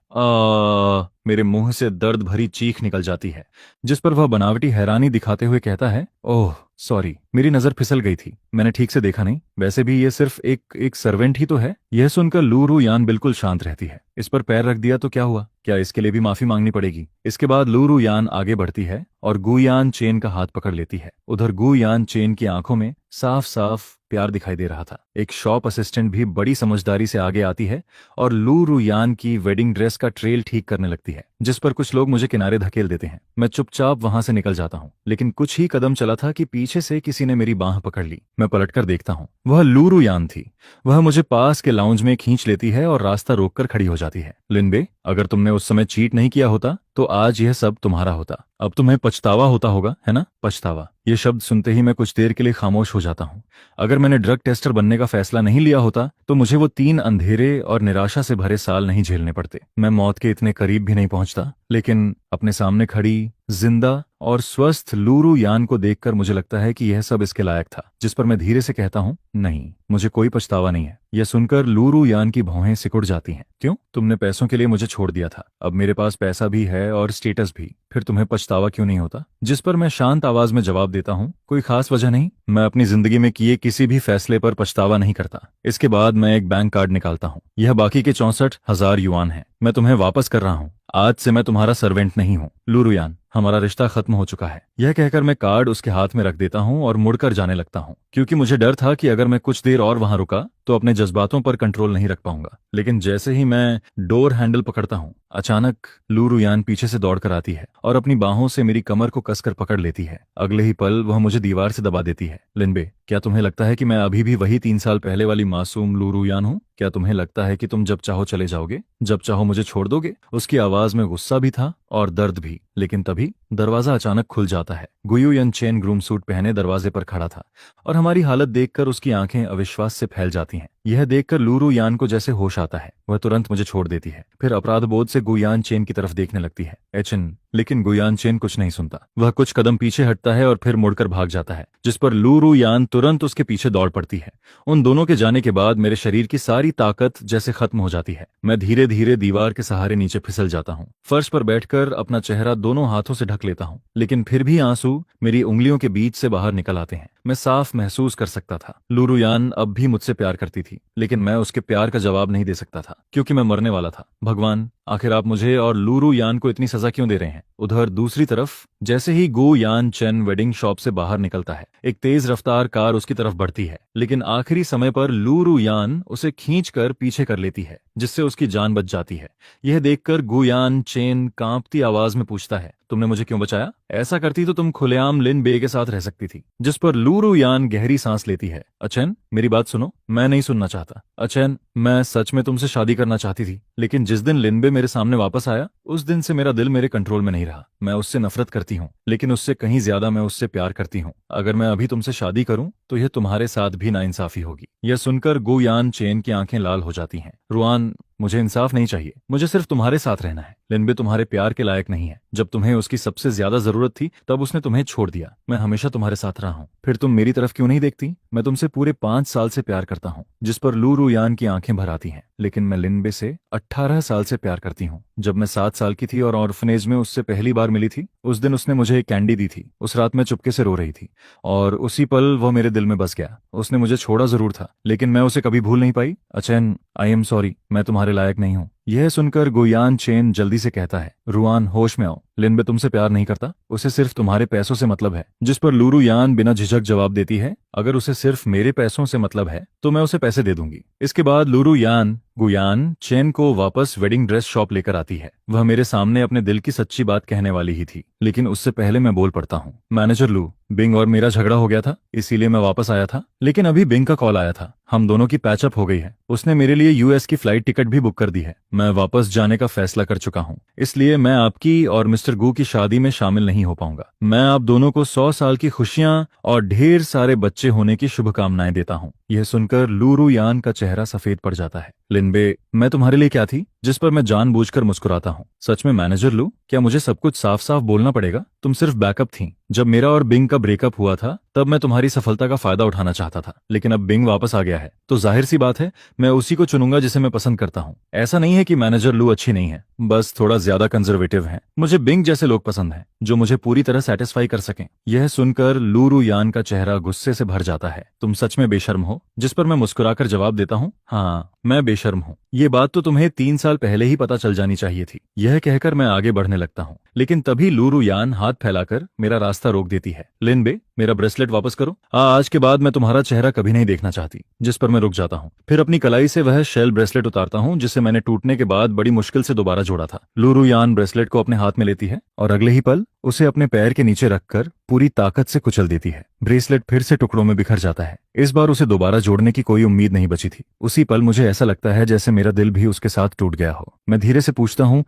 मेरे मुंह से दर्द भरी चीख निकल जाती है, जिस पर वह बनावटी हैरानी दिखाते हुए कहता है, ओह सॉरी, मेरी नजर फिसल गई थी, मैंने ठीक से देखा नहीं। वैसे भी ये सिर्फ एक सर्वेंट ही तो है। यह सुनकर लू रुयान बिल्कुल शांत रहती है। इस पर पैर रख दिया तो क्या हुआ? क्या इसके लिए भी माफी मांगनी पड़ेगी? इसके बाद लू रुयान आगे बढ़ती है और गुयान चेन का हाथ पकड़ लेती है। उधर गुयान चेन की आंखों में साफ साफ प्यार दिखाई दे रहा था। एक शॉप असिस्टेंट भी बड़ी समझदारी से आगे आती है और लू रुयान की वेडिंग ड्रेस का ट्रेल ठीक करने लगती है, जिस पर कुछ लोग मुझे किनारे धकेल देते हैं। मैं चुपचाप वहां से निकल जाता हूँ, लेकिन कुछ ही कदम चला था कि पीछे से किसी ने मेरी बांह पकड़ ली। मैं पलटकर देखता हूँ, वह लू रुयान थी। वह मुझे पास के लाउंज में खींच लेती है और रास्ता रोककर खड़ी हो जाती है। लिनबे, अगर तुमने उस समय चीट नहीं किया होता तो आज यह सब तुम्हारा होता। अब तुम्हें पछतावा होता होगा, है ना? पछतावा, ये शब्द सुनते ही मैं कुछ देर के लिए खामोश हो जाता हूँ। अगर मैंने ड्रग टेस्टर बनने का फैसला नहीं लिया होता तो मुझे वो 3 अंधेरे और निराशा से भरे साल नहीं झेलने पड़ते। मैं मौत के इतने करीब भी नहीं पहुंचता। लेकिन अपने सामने खड़ी जिंदा और स्वस्थ लू रुयान को देखकर मुझे लगता है कि यह सब इसके लायक था। जिस पर मैं धीरे से कहता हूँ, नहीं, मुझे कोई पछतावा नहीं है। यह सुनकर लू रुयान की भौहें सिकुड़ जाती हैं। क्यों? तुमने पैसों के लिए मुझे छोड़ दिया था, अब मेरे पास पैसा भी है और स्टेटस भी, फिर तुम्हें पछतावा क्यों नहीं होता? जिस पर मैं शांत आवाज में जवाब देता हूँ, कोई खास वजह नहीं। मैं अपनी जिंदगी में किए किसी भी फैसले पर पछतावा नहीं करता। इसके बाद मैं एक बैंक कार्ड निकालता हूँ। यह बाकी के 64,000 युआन है। मैं तुम्हें वापस कर रहा हूँ। आज से मैं तुम्हारा सर्वेंट नहीं हूँ। लू रुयान, हमारा रिश्ता खत्म हो चुका है। यह कहकर मैं कार्ड उसके हाथ में रख देता हूँ और मुड़कर जाने लगता हूँ, क्योंकि मुझे डर था कि अगर मैं कुछ देर और वहां रुका तो अपने जज्बातों पर कंट्रोल नहीं रख पाऊंगा। लेकिन जैसे ही मैं डोर हैंडल पकड़ता हूँ, अचानक लू रुयान पीछे से दौड़कर आती है और अपनी बाहों से मेरी कमर को कसकर पकड़ लेती है। अगले ही पल वह मुझे दीवार से दबा देती है। लिनबे, क्या तुम्हें लगता है कि मैं अभी भी वही 3 साल पहले वाली मासूम लू रुयान हूँ? क्या तुम्हें लगता है कि तुम जब चाहो चले जाओगे, जब चाहो मुझे छोड़ दोगे? उसकी आवाज में गुस्सा भी था और दर्द भी। लेकिन तभी दरवाजा अचानक खुल जाता है। गुयू यन चेन ग्रूम सूट पहने दरवाजे पर खड़ा था और हमारी हालत देखकर उसकी आंखें अविश्वास से फैल जाती हैं। यह देखकर लूरू यान को जैसे होश आता है। वह तुरंत मुझे छोड़ देती है, फिर अपराध बोध से गुयान चेन की तरफ देखने लगती है। एचन, लेकिन गुयान चेन कुछ नहीं सुनता। वह कुछ कदम पीछे हटता है और फिर मुड़कर भाग जाता है, जिस पर लूरू यान तुरंत उसके पीछे दौड़ पड़ती है। उन दोनों के जाने के बाद मेरे शरीर की सारी ताकत जैसे खत्म हो जाती है। मैं धीरे धीरे दीवार के सहारे नीचे फिसल जाता हूँ। फर्श पर बैठकर अपना चेहरा दोनों हाथों से ढक लेता हूँ, लेकिन फिर भी आंसू मेरी उंगलियों के बीच से बाहर निकल आते हैं। मैं साफ महसूस कर सकता था लूरू यान अब भी मुझसे प्यार करती थी, लेकिन मैं उसके प्यार का जवाब नहीं दे सकता था क्योंकि मैं मरने वाला था। भगवान, आखिर आप मुझे और लूरू यान को इतनी सजा क्यों दे रहे हैं? उधर दूसरी तरफ जैसे ही गो यान चेन वेडिंग शॉप से बाहर निकलता है, एक तेज रफ्तार कार उसकी तरफ बढ़ती है, लेकिन आखिरी समय पर लूरू यान उसे खींचकर पीछे कर लेती है, जिससे उसकी जान बच जाती है। यह देखकर गो यान चेन कांपती आवाज में पूछता है, तुमने मुझे क्यों बचाया? ऐसा करती तो तुम खुलेआम लिन बे के साथ रह सकती थी। जिस पर लूरू यान गहरी सांस लेती है। अचैन, मेरी बात सुनो। मैं नहीं सुनना चाहता। अचैन, मैं सच में तुमसे शादी करना चाहती थी, लेकिन जिस दिन लिनबे मेरे सामने वापस आया, उस दिन से मेरा दिल मेरे कंट्रोल में नहीं रहा। मैं उससे नफरत करती हूँ, लेकिन उससे कहीं ज्यादा मैं उससे प्यार करती हूँ। अगर मैं अभी तुमसे शादी करूं तो यह तुम्हारे साथ भी नाइंसाफी होगी। यह सुनकर गो यान चेन की आंखें लाल हो जाती हैं। रुआन, मुझे इंसाफ नहीं चाहिए, मुझे सिर्फ तुम्हारे साथ रहना है। लिनबे तुम्हारे प्यार के लायक नहीं है। जब तुम्हें उसकी सबसे ज्यादा जरूरत थी तब उसने तुम्हें छोड़ दिया। मैं हमेशा तुम्हारे साथ रहा हूँ, फिर तुम मेरी तरफ क्यों नहीं देखती? मैं तुमसे पूरे 5 साल से प्यार करता हूँ। जिस पर लूरू यान की आंखें भर आती हैं। लेकिन मैं लिनबे से 18 साल से प्यार करती हूँ। जब मैं 7 साल की थी और ऑर्फनेज में उससे पहली बार मिली थी, उस दिन उसने मुझे एक कैंडी दी थी। उस रात मैं चुपके से रो रही थी और उसी पल वह मेरे दिल में बस गया। उसने मुझे छोड़ा जरूर था, लेकिन मैं उसे कभी भूल नहीं पाई। अचैन, आई एम सॉरी, मैं तुम्हारे लायक नहीं हूँ। यह सुनकर गोयान चेन जल्दी से कहता है, रुआन, होश में आओ। लिनबे तुमसे प्यार नहीं करता, उसे सिर्फ तुम्हारे पैसों से मतलब है। जिस पर लूरू यान बिना झिझक जवाब देती है, अगर उसे सिर्फ मेरे पैसों से मतलब है तो मैं उसे पैसे दे दूंगी। इसके बाद लूरू यान गुयान चेन को वापस वेडिंग ड्रेस शॉप लेकर आती है। वह मेरे सामने अपने दिल की सच्ची बात कहने वाली ही थी, लेकिन उससे पहले मैं बोल पड़ता हूँ, मैनेजर लू, बिंग और मेरा झगड़ा हो गया था, इसीलिए मैं वापस आया था। लेकिन अभी बिंग का कॉल आया था, हम दोनों की पैचअप हो गई है। उसने मेरे लिए यूएस की फ्लाइट टिकट भी बुक कर दी है। मैं वापस जाने का फैसला कर चुका हूँ, इसलिए मैं आपकी और मिस्टर गू की शादी में शामिल नहीं हो पाऊंगा। मैं आप दोनों को 100 साल की खुशियां और ढेर सारे बच्चे होने की शुभकामनाएं देता हूँ। यह सुनकर लूरू यान का चेहरा सफेद पड़ जाता है। लिनबे, मैं तुम्हारे लिए क्या थी? जिस पर मैं जानबूझकर मुस्कुराता हूँ। सच में मैनेजर लू, क्या मुझे सब कुछ साफ साफ बोलना पड़ेगा? तुम सिर्फ बैकअप थी। जब मेरा और बिंग का ब्रेकअप हुआ था तब मैं तुम्हारी सफलता का फायदा उठाना चाहता था, लेकिन अब बिंग वापस आ गया है तो जाहिर सी बात है मैं उसी को चुनूंगा जिसे मैं पसंद करता हूँ। ऐसा नहीं है कि मैनेजर लू अच्छी नहीं है, बस थोड़ा ज्यादा कंजर्वेटिव है। मुझे बिंग जैसे लोग पसंद हैं जो मुझे पूरी तरह सेटिस्फाई कर सकें। यह सुनकर लूरू यान का चेहरा गुस्से से भर जाता है। तुम सच में बेशर्म हो? जिस पर मैं मुस्कुराकर जवाब देता हूँ, हाँ, मैं बेशर्म हूँ। ये बात तो तुम्हें 3 साल पहले ही पता चल जानी चाहिए थी। यह कहकर मैं आगे बढ़ने लगता हूँ, लेकिन तभी लूरू यान हाथ फैलाकर मेरा रास्ता रोक देती है। लिनबे, मेरा ब्रेसलेट वापस करो। आज के बाद मैं तुम्हारा चेहरा कभी नहीं देखना चाहती। जिस पर मैं रुक जाता हूँ। फिर अपनी कलाई से वह शेल ब्रेसलेट उतारता हूँ जिसे मैंने टूटने के बाद बड़ी मुश्किल से दोबारा जोड़ा था। लूरू यान ब्रेसलेट को अपने हाथ में लेती है और अगले ही पल उसे अपने पैर के नीचे रखकर पूरी ताकत से कुचल देती है। ब्रेसलेट फिर से टुकड़ों में बिखर जाता है। इस बार उसे दोबारा जोड़ने की कोई उम्मीद नहीं बची थी। उसी पल मुझे ऐसा लगता है जैसे मेरा दिल भी उसके साथ टूट गया हो। मैं धीरे से पूछता हूँ,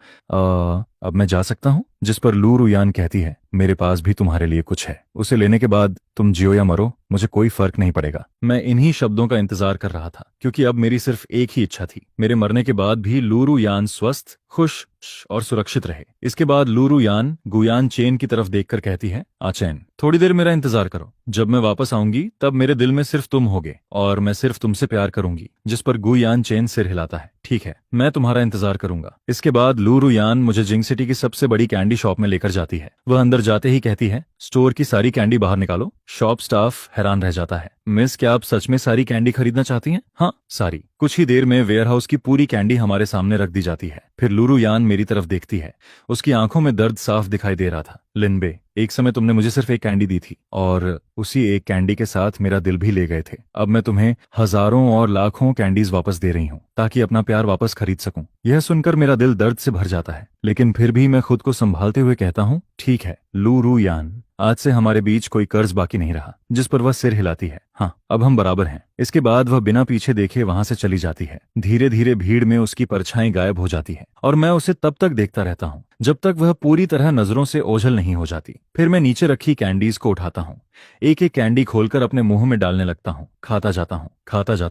अब मैं जा सकता हूँ? जिस पर लूरू यान कहती है, मेरे पास भी तुम्हारे लिए कुछ है। उसे लेने के बाद तुम जियो या मरो, मुझे कोई फर्क नहीं पड़ेगा। मैं इन्हीं शब्दों का इंतजार कर रहा था, क्योंकि अब मेरी सिर्फ एक ही इच्छा थी, मेरे मरने के बाद भी लूरू यान स्वस्थ, खुश और सुरक्षित रहे। इसके बाद लूरू यान गुयान चेन की तरफ देखकर कहती है, आचैन, थोड़ी देर मेरा इंतजार करो। जब मैं वापस आऊंगी तब मेरे दिल में सिर्फ तुम होगे और मैं सिर्फ तुमसे प्यार करूंगी। जिस पर गुयान चेन सिर हिलाता है, ठीक है, मैं तुम्हारा इंतजार करूंगा। इसके बाद लूरू यान मुझे जिंग सिटी की सबसे बड़ी कैंडी शॉप में लेकर जाती है। वह अंदर जाते ही कहती है, स्टोर की सारी कैंडी बाहर निकालो। शॉप स्टाफ हैरान रह जाता है। मिस, क्या आप सच में सारी कैंडी खरीदना चाहती हैं? हाँ, सारी। कुछ ही देर में वेयरहाउस की पूरी कैंडी हमारे सामने रख दी जाती है। फिर लूरू यान मेरी तरफ देखती है। उसकी आंखों में दर्द साफ दिखाई दे रहा था। लिनबे, एक समय तुमने मुझे सिर्फ एक कैंडी दी थी और उसी एक कैंडी के साथ मेरा दिल भी ले गए थे। अब मैं तुम्हें हजारों और लाखों कैंडीज वापस दे रही हूँ ताकि अपना प्यार वापस खरीद सकूं। यह सुनकर मेरा दिल दर्द से भर जाता है, लेकिन फिर भी मैं खुद को संभालते हुए कहता हूँ, ठीक है लूरू यान, आज से हमारे बीच कोई कर्ज बाकी नहीं रहा। जिस पर वह सिर हिलाती है, हाँ, अब हम बराबर हैं। इसके बाद वह बिना पीछे देखे वहां से चली जाती है। धीरे धीरे भीड़ में उसकी परछाई गायब हो जाती है और मैं उसे तब तक देखता रहता हूँ जब तक वह पूरी तरह नजरों से ओझल नहीं हो जाती। फिर मैं नीचे रखी कैंडीज को उठाता हूँ, एक एक कैंडी खोलकर अपने मुंह में डालने लगता हूँ, खाता जाता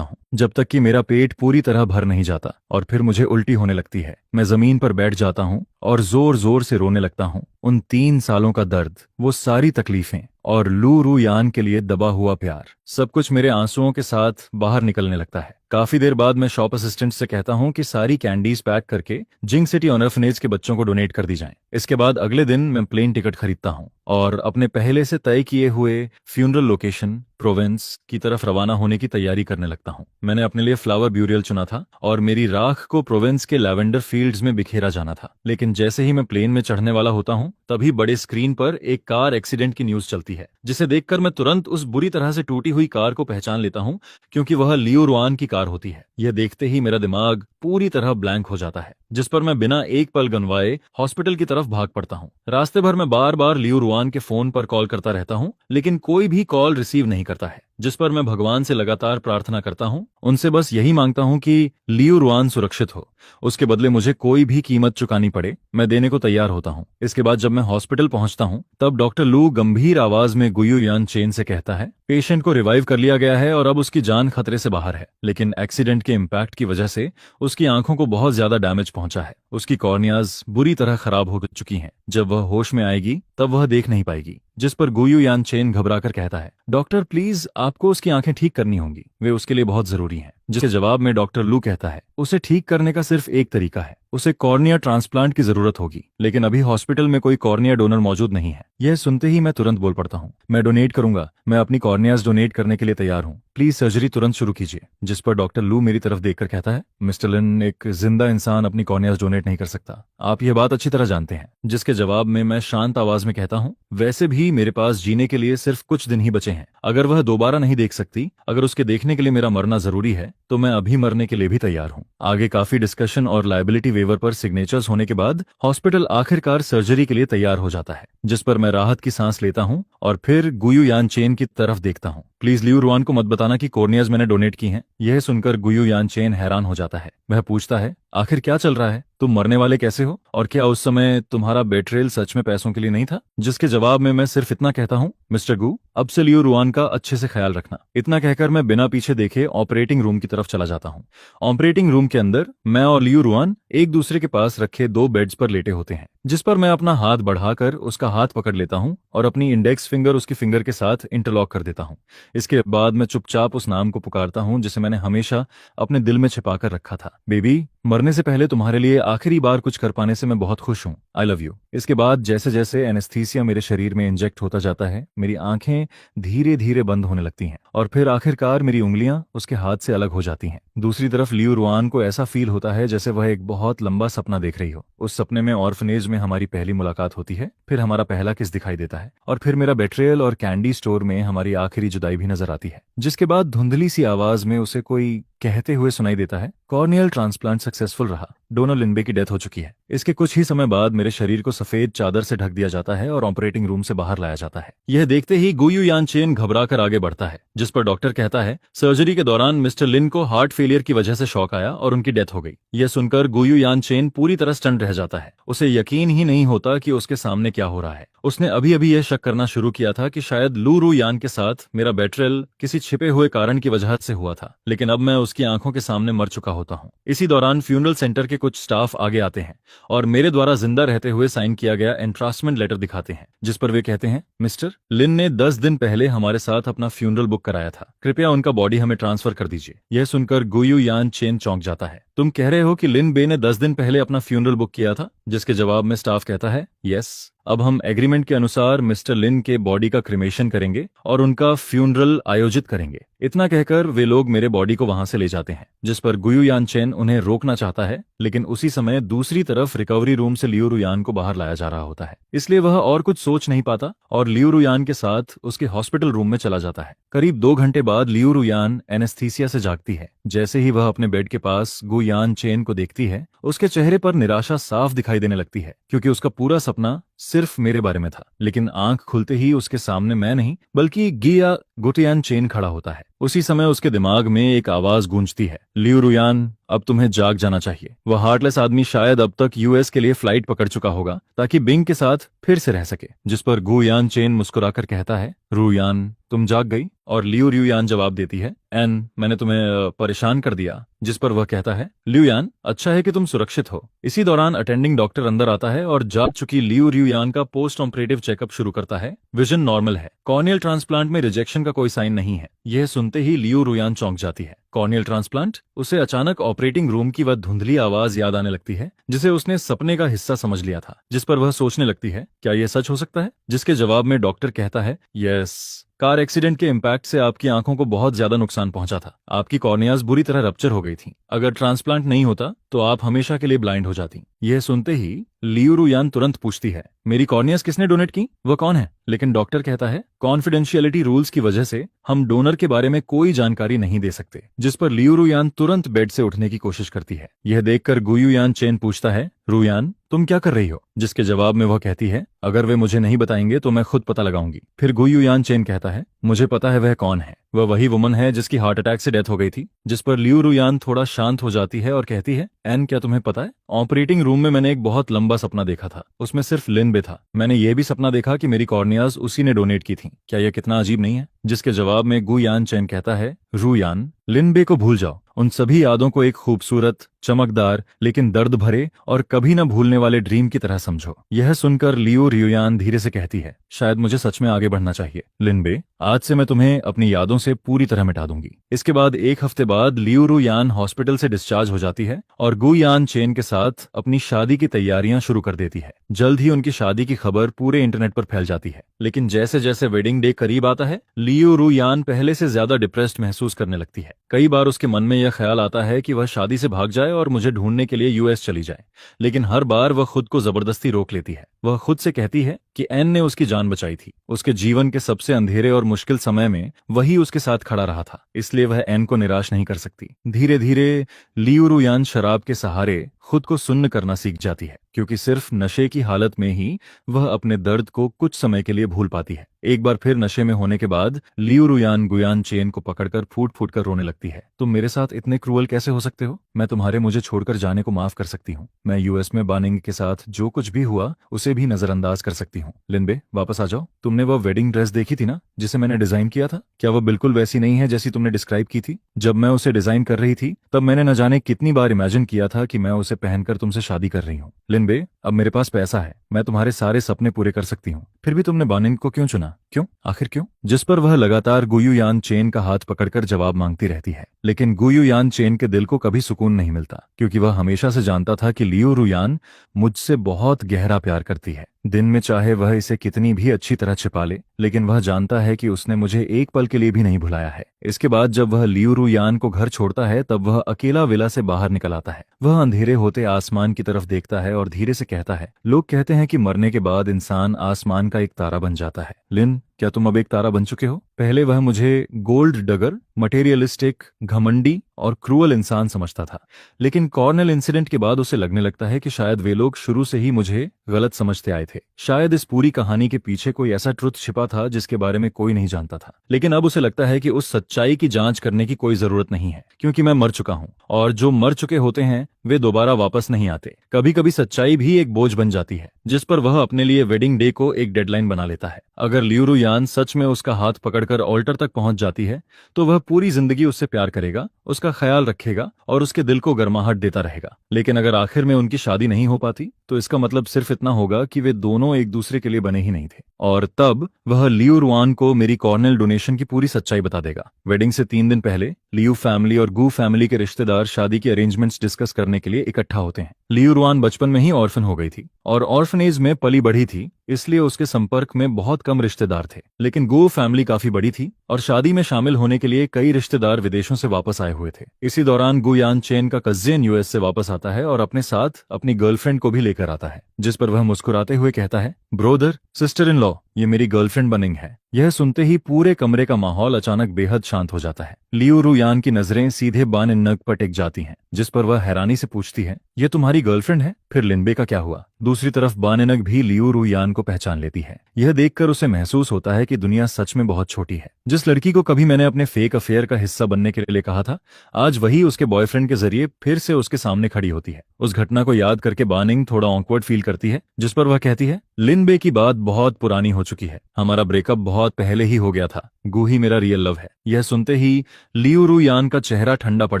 हूँ जब तक कि मेरा पेट पूरी तरह भर नहीं जाता और फिर मुझे उल्टी होने लगती है। मैं जमीन पर बैठ जाता हूँ और जोर जोर से रोने लगता हूँ। उन 3 सालों का दर्द, वो सारी तकलीफें और लू रू यान के लिए दबा हुआ प्यार, सब कुछ मेरे आंसुओं के साथ बाहर निकलने लगता है। काफी देर बाद मैं शॉप असिस्टेंट से कहता हूँ कि सारी कैंडीज पैक करके जिंक सिटी ऑर्फनेज के बच्चों को डोनेट कर दी जाएं। इसके बाद अगले दिन मैं प्लेन टिकट खरीदता हूँ और अपने पहले से तय किए हुए फ्यूनरल लोकेशन प्रोवेंस की तरफ रवाना होने की तैयारी करने लगता हूँ। मैंने अपने लिए फ्लावर ब्यूरियल चुना था और मेरी राख को प्रोवेंस के लैवेंडर फील्ड्स में बिखेरा जाना था। लेकिन जैसे ही मैं प्लेन में चढ़ने वाला होता हूँ तभी बड़े स्क्रीन पर एक कार एक्सीडेंट की न्यूज चलती है, जिसे देखकर मैं तुरंत उस बुरी तरह से टूटी हुई कार को पहचान लेता हूँ, क्योंकि वह लियो रुआन की कार होती है। यह देखते ही मेरा दिमाग पूरी तरह ब्लैंक हो जाता है, जिस पर मैं बिना एक पल गंवाए हॉस्पिटल की तरफ भाग पड़ता हूँ। रास्ते भर मैं बार बार लियो रुआन के फोन पर कॉल करता रहता हूँ, लेकिन कोई भी कॉल रिसीव नहीं करता है, जिस पर मैं भगवान से लगातार प्रार्थना करता हूँ। उनसे बस यही मांगता हूँ कि लियो रुआन सुरक्षित हो, उसके बदले मुझे कोई भी कीमत चुकानी पड़े, मैं देने को तैयार होता हूँ। इसके बाद जब मैं हॉस्पिटल पहुंचता हूँ तब डॉक्टर लू गंभीर आवाज में गुयू यान चेन से कहता है, पेशेंट को रिवाइव कर लिया गया है और अब उसकी जान खतरे से बाहर है, लेकिन एक्सीडेंट के इम्पैक्ट की वजह से उसकी आंखों को बहुत ज्यादा डैमेज पहुंचा है। उसकी कॉर्नियाज बुरी तरह खराब हो चुकी हैं। जब वह होश में आएगी तब वह देख नहीं पाएगी। जिस पर गुयू यान चेन घबराकर कहता है, डॉक्टर प्लीज आपको उसकी आंखें ठीक करनी होंगी, वे उसके लिए बहुत जरूरी हैं। जिसके जवाब में डॉक्टर लू कहता है, उसे ठीक करने का सिर्फ एक तरीका है, उसे कॉर्निया ट्रांसप्लांट की जरूरत होगी, लेकिन अभी हॉस्पिटल में कोई कॉर्निया डोनर मौजूद नहीं है। यह सुनते ही मैं तुरंत बोल पड़ता हूँ, मैं डोनेट करूंगा, मैं अपनी कॉर्नियाज डोनेट करने के लिए तैयार हूँ, प्लीज सर्जरी तुरंत शुरू कीजिए। जिस पर डॉक्टर लू मेरी तरफ देखकर कहता है, मिस्टर लिन, एक जिंदा इंसान अपनी कॉर्नियाज डोनेट नहीं कर सकता, आप यह बात अच्छी तरह जानते हैं। जिसके जवाब में मैं शांत आवाज में कहता हूँ, वैसे भी मेरे पास जीने के लिए सिर्फ कुछ दिन ही बचे हैं, अगर वह दोबारा नहीं देख सकती, अगर उसके देखने के लिए मेरा मरना जरूरी है, तो मैं अभी मरने के लिए भी तैयार हूँ। आगे काफी डिस्कशन और लायबिलिटी वेवर पर सिग्नेचर्स होने के बाद हॉस्पिटल आखिरकार सर्जरी के लिए तैयार हो जाता है, जिस पर मैं राहत की सांस लेता हूँ और फिर गुयू यान चेन की तरफ देखता हूँ। प्लीज लियो रुआन को मत बताना कि कॉर्नियाज मैंने डोनेट की हैं। यह सुनकर गुयू यान चेन हैरान हो जाता है। वह पूछता है, आखिर क्या चल रहा है, तुम मरने वाले कैसे हो, और क्या उस समय तुम्हारा बेट्रेल सच में पैसों के लिए नहीं था? जिसके जवाब में मैं सिर्फ इतना कहता हूँ, मिस्टर गू, अब से लियो रुआन का अच्छे से ख्याल रखना। इतना कहकर मैं बिना पीछे देखे ऑपरेटिंग रूम की तरफ चला जाता हूँ। ऑपरेटिंग रूम के अंदर मैं और लियो रुआन एक दूसरे के पास रखे 2 बेड्स पर लेटे होते हैं, जिस पर मैं अपना हाथ बढ़ाकर उसका हाथ पकड़ लेता हूँ और अपनी इंडेक्स फिंगर उसकी फिंगर के साथ इंटरलॉक कर देता हूँ। इसके बाद मैं चुपचाप उस नाम को पुकारता हूँ जिसे मैंने हमेशा अपने दिल में छिपा कर रखा था। बेबी, मरने से पहले तुम्हारे लिए आखिरी बार कुछ कर पाने से मैं बहुत खुश हूँ, आई लव यू। इसके बाद जैसे जैसे एनेस्थीसिया मेरे शरीर में इंजेक्ट होता जाता है, मेरी आंखें धीरे धीरे बंद होने लगती हैं और फिर आखिरकार मेरी उंगलियां उसके हाथ से अलग हो जाती हैं। दूसरी तरफ लियो रुआन को ऐसा फील होता है जैसे वह एक बहुत लंबा सपना देख रही हो। उस सपने में ऑर्फनेज में हमारी पहली मुलाकात होती है, फिर हमारा पहला किस दिखाई देता है और फिर मेरा बेट्रेयल और कैंडी स्टोर में हमारी आखिरी जुदाई भी नजर आती है। जिसके बाद धुंधली सी आवाज में उसे कोई कहते हुए सुनाई देता है, कॉर्नियल ट्रांसप्लांट सक्सेसफुल रहा, डोनर लिंबे की डेथ हो चुकी है। इसके कुछ ही समय बाद मेरे शरीर को सफेद चादर से ढक दिया जाता है और ऑपरेटिंग रूम से बाहर लाया जाता है। यह देखते ही गुयू यान चेन घबराकर आगे बढ़ता है, जिस पर डॉक्टर कहता है, सर्जरी के दौरान मिस्टर लिन को हार्ट फेलियर की वजह से शॉक आया और उनकी डेथ हो गई। यह सुनकर गुयू यान चेन पूरी तरह स्टन रह जाता है। उसे यकीन ही नहीं होता कि उसके सामने क्या हो रहा है। उसने अभी अभी यह शक करना शुरू किया था कि शायद लू रू यान के साथ मेरा बेट्रेल किसी छिपे हुए कारण की वजह से हुआ था, लेकिन अब मैं उसकी आंखों के सामने मर चुका होता हूँ। इसी दौरान फ्यूनरल सेंटर के कुछ स्टाफ आगे आते हैं और मेरे द्वारा जिंदा रहते हुए साइन किया गया एंट्रास्टमेंट लेटर दिखाते हैं, जिस पर वे कहते हैं, मिस्टर लिन ने 10 दिन पहले हमारे साथ अपना फ्यूनरल बुक कराया था, कृपया उनका बॉडी हमें ट्रांसफर कर दीजिए। यह सुनकर गुयू यान चेन चौंक जाता है। तुम कह रहे हो कि लिन बे ने 10 दिन पहले अपना फ्यूनरल बुक किया था? जिसके जवाब में स्टाफ कहता है, यस, अब हम एग्रीमेंट के अनुसार मिस्टर लिन के बॉडी का क्रिमेशन करेंगे और उनका फ्यूनरल आयोजित करेंगे। इतना कहकर वे लोग मेरे बॉडी को वहां से ले जाते हैं, जिस पर गुयू यान चेन उन्हें रोकना चाहता है, लेकिन उसी समय दूसरी तरफ रिकवरी रूम से लियो रुयान को बाहर लाया जा रहा होता है। इसलिए वह और कुछ सोच नहीं पाता और लियो रुयान के साथ उसके हॉस्पिटल रूम में चला जाता है। करीब 2 घंटे बाद लियो रुयान एनेस्थीसिया से जागती है। जैसे ही वह अपने बेड के पास यान चेन को देखती है, उसके चेहरे पर निराशा साफ दिखाई देने लगती है, क्योंकि उसका पूरा सपना सिर्फ मेरे बारे में था। लेकिन आंख खुलते ही उसके सामने मैं नहीं बल्कि गिया गुटियान चेन खड़ा होता है। उसी समय उसके दिमाग में एक आवाज गूंजती है, लियू रुयान, अब तुम्हें जाग जाना चाहिए। वह हार्टलेस आदमी शायद अब तक यूएस के लिए फ्लाइट पकड़ चुका होगा ताकि बिंग के साथ फिर से रह सके। जिस पर गु यान चेन मुस्कुराकर कहता है, रुयान तुम जाग गई? और लियू रुयान जवाब देती है, एन मैंने तुम्हें परेशान कर दिया। जिस पर वह कहता है, लियूयान अच्छा है कि तुम सुरक्षित हो। इसी दौरान अटेंडिंग डॉक्टर अंदर आता है और जाग चुकी लियू रुयान का पोस्ट ऑपरेटिव चेकअप शुरू करता है। विजन नॉर्मल है, कॉर्नियल ट्रांसप्लांट में रिजेक्शन का कोई साइन नहीं है। यह सुनते ही लियू रुयान चौंक जाती है। Corneal transplant? उसे अचानक ऑपरेटिंग रूम की वह धुंधली आवाज याद आने लगती है जिसे उसने सपने का हिस्सा समझ लिया था। जिस पर वह सोचने लगती है, क्या यह सच हो सकता है? जिसके जवाब में डॉक्टर कहता है, यस, कार एक्सीडेंट के इम्पैक्ट से आपकी आंखों को बहुत ज्यादा नुकसान पहुंचा था। आपकी कॉर्नियाज बुरी तरह रप्चर हो गई थी। अगर ट्रांसप्लांट नहीं होता तो आप हमेशा के लिए ब्लाइंड हो जाती। यह सुनते ही लियू रुयान तुरंत पूछती है, मेरी कॉर्नियाज किसने डोनेट की? वह कौन है? लेकिन डॉक्टर कहता है, कॉन्फिडेंशियलिटी रूल्स की वजह से हम डोनर के बारे में कोई जानकारी नहीं दे सकते। जिस पर लियू रुयान तुरंत बेड से उठने की कोशिश करती है। यह देखकर गुयू यान चेन पूछता है, रुयान तुम क्या कर रही हो? जिसके जवाब में वह कहती है, अगर वे मुझे नहीं बताएंगे तो मैं खुद पता लगाऊंगी। फिर गुयू यान चेन कहता है, मुझे पता है वह कौन है। वह वही वुमन है जिसकी हार्ट अटैक से डेथ हो गई थी। जिस पर लियू रुयान थोड़ा शांत हो जाती है और कहती है, एन क्या तुम्हें पता है, ऑपरेटिंग रूम में मैंने एक बहुत लंबा सपना देखा था। उसमें सिर्फ लिन बे था। मैंने ये भी सपना देखा कि मेरी कॉर्नियाज उसी ने डोनेट की थी। क्या यह कितना अजीब नहीं है? जिसके जवाब में गु यान चेन कहता है, रुयान लिन बे को भूल जाओ। उन सभी यादों को एक खूबसूरत, चमकदार लेकिन दर्द भरे और कभी न भूलने वाले ड्रीम की तरह समझो। यह सुनकर लियू रुयान धीरे से कहती है, शायद मुझे सच में आगे बढ़ना चाहिए। लिन बे, आज से मैं तुम्हें अपनी यादों से पूरी तरह मिटा दूंगी। इसके बाद एक हफ्ते बाद लियू रुयान हॉस्पिटल से डिस्चार्ज हो जाती है और गु यान चेन के साथ अपनी शादी की तैयारियां शुरू कर देती है। जल्द ही उनकी शादी की खबर पूरे इंटरनेट पर फैल जाती है। लेकिन जैसे जैसे वेडिंग डे करीब आता है, लियू रुयान पहले से ज्यादा डिप्रेस्ड महसूस करने लगती है। कई बार उसके मन में यह ख्याल आता है कि वह शादी से भाग जाए और मुझे ढूंढने के लिए यूएस चली जाए। लेकिन हर बार वह खुद को जबरदस्ती रोक लेती है। वह खुद से कहती है कि एन ने उसकी जान बचाई थी। उसके जीवन के सबसे अंधेरे और मुश्किल समय में वही उसके साथ खड़ा रहा था, इसलिए वह एन को निराश नहीं कर सकती। धीरे धीरे लियू रुयान शराब के सहारे खुद को सुन्न करना सीख जाती है, क्योंकि सिर्फ नशे की हालत में ही वह अपने दर्द को कुछ समय के लिए भूल पाती है। एक बार फिर नशे में होने के बाद लियू रुयान गुयान चेन को पकड़कर फूट फूट कर रोने लगती है। तुम मेरे साथ इतने क्रूअल कैसे हो सकते हो? मैं तुम्हारे मुझे छोड़कर जाने को माफ कर सकती हूँ। मैं यूएस में बानिंग के साथ जो कुछ भी हुआ उसे भी नजरअंदाज कर सकती हूँ। लिनबे, वापस आ जाओ। तुमने वह वेडिंग ड्रेस देखी थी ना जिसे मैंने डिजाइन किया था? क्या वह बिल्कुल वैसी नहीं है जैसी तुमने डिस्क्राइब की थी? जब मैं उसे डिजाइन कर रही थी तब मैंने न जाने कितनी बार इमेजिन किया था कि मैं उसे पहनकर तुमसे शादी कर रही हूँ। लिनबे, अब मेरे पास पैसा है, मैं तुम्हारे सारे सपने पूरे कर सकती हूँ। फिर भी तुमने बानिंग को क्यों चुना? क्यों? आखिर क्यों? जिस पर वह लगातार गुयू यान चेन का हाथ पकड़कर जवाब मांगती रहती है। लेकिन गुयू यान चेन के दिल को कभी सुकून नहीं मिलता, क्योंकि वह हमेशा से जानता था कि लियू रुयान मुझसे बहुत गहरा प्यार करती है। दिन में चाहे वह इसे कितनी भी अच्छी तरह छिपा ले, लेकिन वह जानता है कि उसने मुझे एक पल के लिए भी नहीं भुलाया है। इसके बाद जब वह लियू रुयान को घर छोड़ता है तब वह अकेला विला से बाहर निकल आता है। वह अंधेरे होते आसमान की तरफ देखता है और धीरे से कहता है, लोग कहते हैं कि मरने के बाद इंसान आसमान का एक तारा बन जाता है। लिन, क्या तुम अब एक तारा बन चुके हो? पहले वह मुझे गोल्ड डगर, मटेरियलिस्टिक, घमंडी और क्रूअल इंसान समझता था, लेकिन कॉर्नेल इंसिडेंट के बाद उसे लगने लगता है कि शायद वे लोग शुरू से ही मुझे गलत समझते आए थे। शायद इस पूरी कहानी के पीछे कोई ऐसा ट्रुथ छिपा था जिसके बारे में कोई नहीं जानता था। लेकिन अब उसे लगता है कि उस सच्चाई की जांच करने की कोई जरूरत नहीं है, क्योंकि मैं मर चुका हूं और जो मर चुके होते हैं वे दोबारा वापस नहीं आते। कभी कभी सच्चाई भी एक बोझ बन जाती है, जिस पर वह अपने लिए वेडिंग डे को एक डेडलाइन बना लेता है। अगर लियू रुयान सच में उसका हाथ पकड़कर ऑल्टर तक पहुंच जाती है तो वह पूरी जिंदगी उससे प्यार करेगा, उसका ख्याल रखेगा और उसके दिल को गर्माहट देता रहेगा। लेकिन अगर आखिर में उनकी शादी नहीं हो पाती तो इसका मतलब सिर्फ इतना होगा कि वे दोनों एक दूसरे के लिए बने ही नहीं थे। और तब वह लियू रुआन को मेरी कॉर्नेल डोनेशन की पूरी सच्चाई बता देगा। वेडिंग से 3 दिन पहले लियू फैमिली और गू फैमिली के रिश्तेदार शादी के अरेंजमेंट्स डिस्कस करने के लिए इकट्ठा होते हैं। लियू रुआन बचपन में ही ऑर्फन हो गई थी और ऑर्फनेज में पली बढ़ी थी, इसलिए उसके संपर्क में बहुत कम रिश्तेदार थे। लेकिन गू फैमिली काफी बड़ी थी और शादी में शामिल होने के लिए कई रिश्तेदार विदेशों से वापस आए हुए थे। इसी दौरान गु यान चेन का कजिन यूएस से वापस आता है और अपने साथ अपनी गर्लफ्रेंड को भी लेकर आता है, जिस पर वह मुस्कुराते हुए कहता है, ब्रोदर, सिस्टर इन लॉ, ये मेरी गर्लफ्रेंड बनिंग है। यह सुनते ही पूरे कमरे का माहौल अचानक बेहद शांत हो जाता है। लियू रुयान की नजरें सीधे बान इन्नग पर टिक जाती हैं, जिस पर वह हैरानी से पूछती है, ये तुम्हारी गर्लफ्रेंड है? फिर लिनबे का क्या हुआ? दूसरी तरफ बान इन्नग भी लियू रुयान को पहचान लेती है। यह देखकर उसे महसूस होता है कि दुनिया सच में बहुत छोटी है। जिस लड़की को कभी मैंने अपने फेक अफेयर का हिस्सा बनने के लिए कहा था, आज वही उसके बॉयफ्रेंड के जरिए फिर से उसके सामने खड़ी होती है। उस घटना को याद करके बानिंग थोड़ा ऑकवर्ड फील करती है, जिस पर वह कहती है, लिनबे की बात बहुत पुरानी हो चुकी है। हमारा ब्रेकअप बहुत पहले ही हो गया था। गू ही मेरा रियल लव है। यह सुनते ही लियू रुयान का चेहरा ठंडा पड़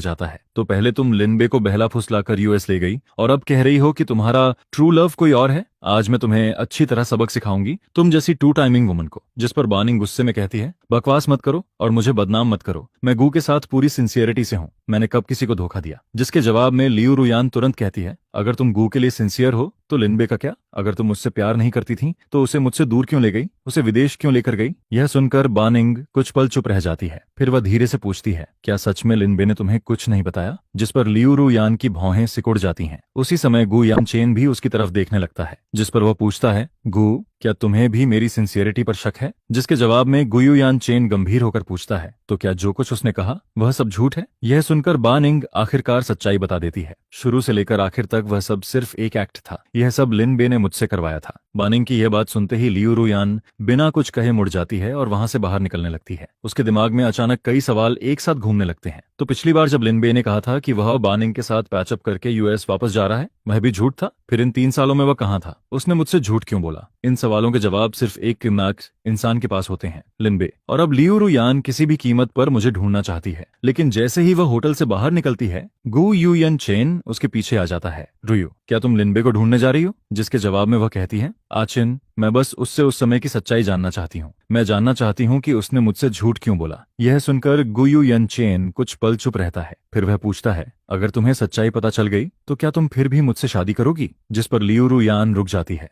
जाता है। तो पहले तुम लिनबे को बहला फुसलाकर यूएस ले गई और अब कह रही हो कि तुम्हारा ट्रू लव कोई और है। आज मैं तुम्हें अच्छी तरह सबक सिखाऊंगी, तुम जैसी टू टाइमिंग वुमन को। जिस पर बानिंग गुस्से में कहती है, बकवास मत करो और मुझे बदनाम मत करो। मैं गू के साथ पूरी सिंसियरिटी से हूं। मैंने कब किसी को धोखा दिया? जिसके जवाब में लियू रुयान तुरंत कहती है, अगर तुम गू के लिए सिंसियर हो तो लिनबे का क्या? अगर तुम मुझसे प्यार नहीं करती थी तो उसे मुझसे दूर क्यों ले गई? उसे विदेश क्यों लेकर गई? यह सुनकर बानिंग कुछ पल चुप रह जाती है। फिर वह धीरे से पूछती है, क्या सच में लिनबे ने तुम्हें कुछ नहीं बताया? जिस पर लियू रुयान की भौहें सिकुड़ जाती हैं। उसी समय गू यान चेन भी उसकी तरफ देखने लगता है, जिस पर वह पूछता है, गू क्या तुम्हें भी मेरी सिंसियरिटी पर शक है? जिसके जवाब में गुयू यान चेन गंभीर होकर पूछता है, तो क्या जो कुछ उसने कहा वह सब झूठ है? यह सुनकर बानिंग आखिरकार सच्चाई बता देती है। शुरू से लेकर आखिर तक वह सब सिर्फ एक एक्ट था। यह सब लिनबे ने मुझसे करवाया था। बानिंग की यह बात सुनते ही लियू रुयान बिना कुछ कहे मुड़ जाती है और वहां से बाहर निकलने लगती है। उसके दिमाग में अचानक कई सवाल एक साथ घूमने लगते हैं। तो पिछली बार जब लिनबे ने कहा था कि वह बानिंग के साथ पैचअप करके यूएस वापस जा रहा है, वह भी झूठ था। फिर इन 3 सालों में वह कहाँ था? उसने मुझसे झूठ क्यों बोला? इन सवालों के जवाब सिर्फ एक किडनैप इंसान के पास होते हैं, लिनबे। और अब लियू रुयान किसी भी कीमत पर मुझे ढूंढना चाहती है। लेकिन जैसे ही वह होटल से बाहर निकलती है, गू यू यन चेन उसके पीछे आ जाता है। रुयू, क्या तुम लिनबे को ढूंढने जा रही हो? जिसके जवाब में वह कहती है, आचिन, मैं बस उससे उस समय की सच्चाई जानना चाहती हूँ। मैं जानना चाहती हूँ कि उसने मुझसे झूठ क्यों बोला। यह सुनकर गुयू यन चेन कुछ पल चुप रहता है। फिर वह पूछता है, अगर तुम्हें सच्चाई पता चल गई तो क्या तुम फिर भी मुझसे शादी करोगी? जिस पर लियू रुयान रुक जाती है।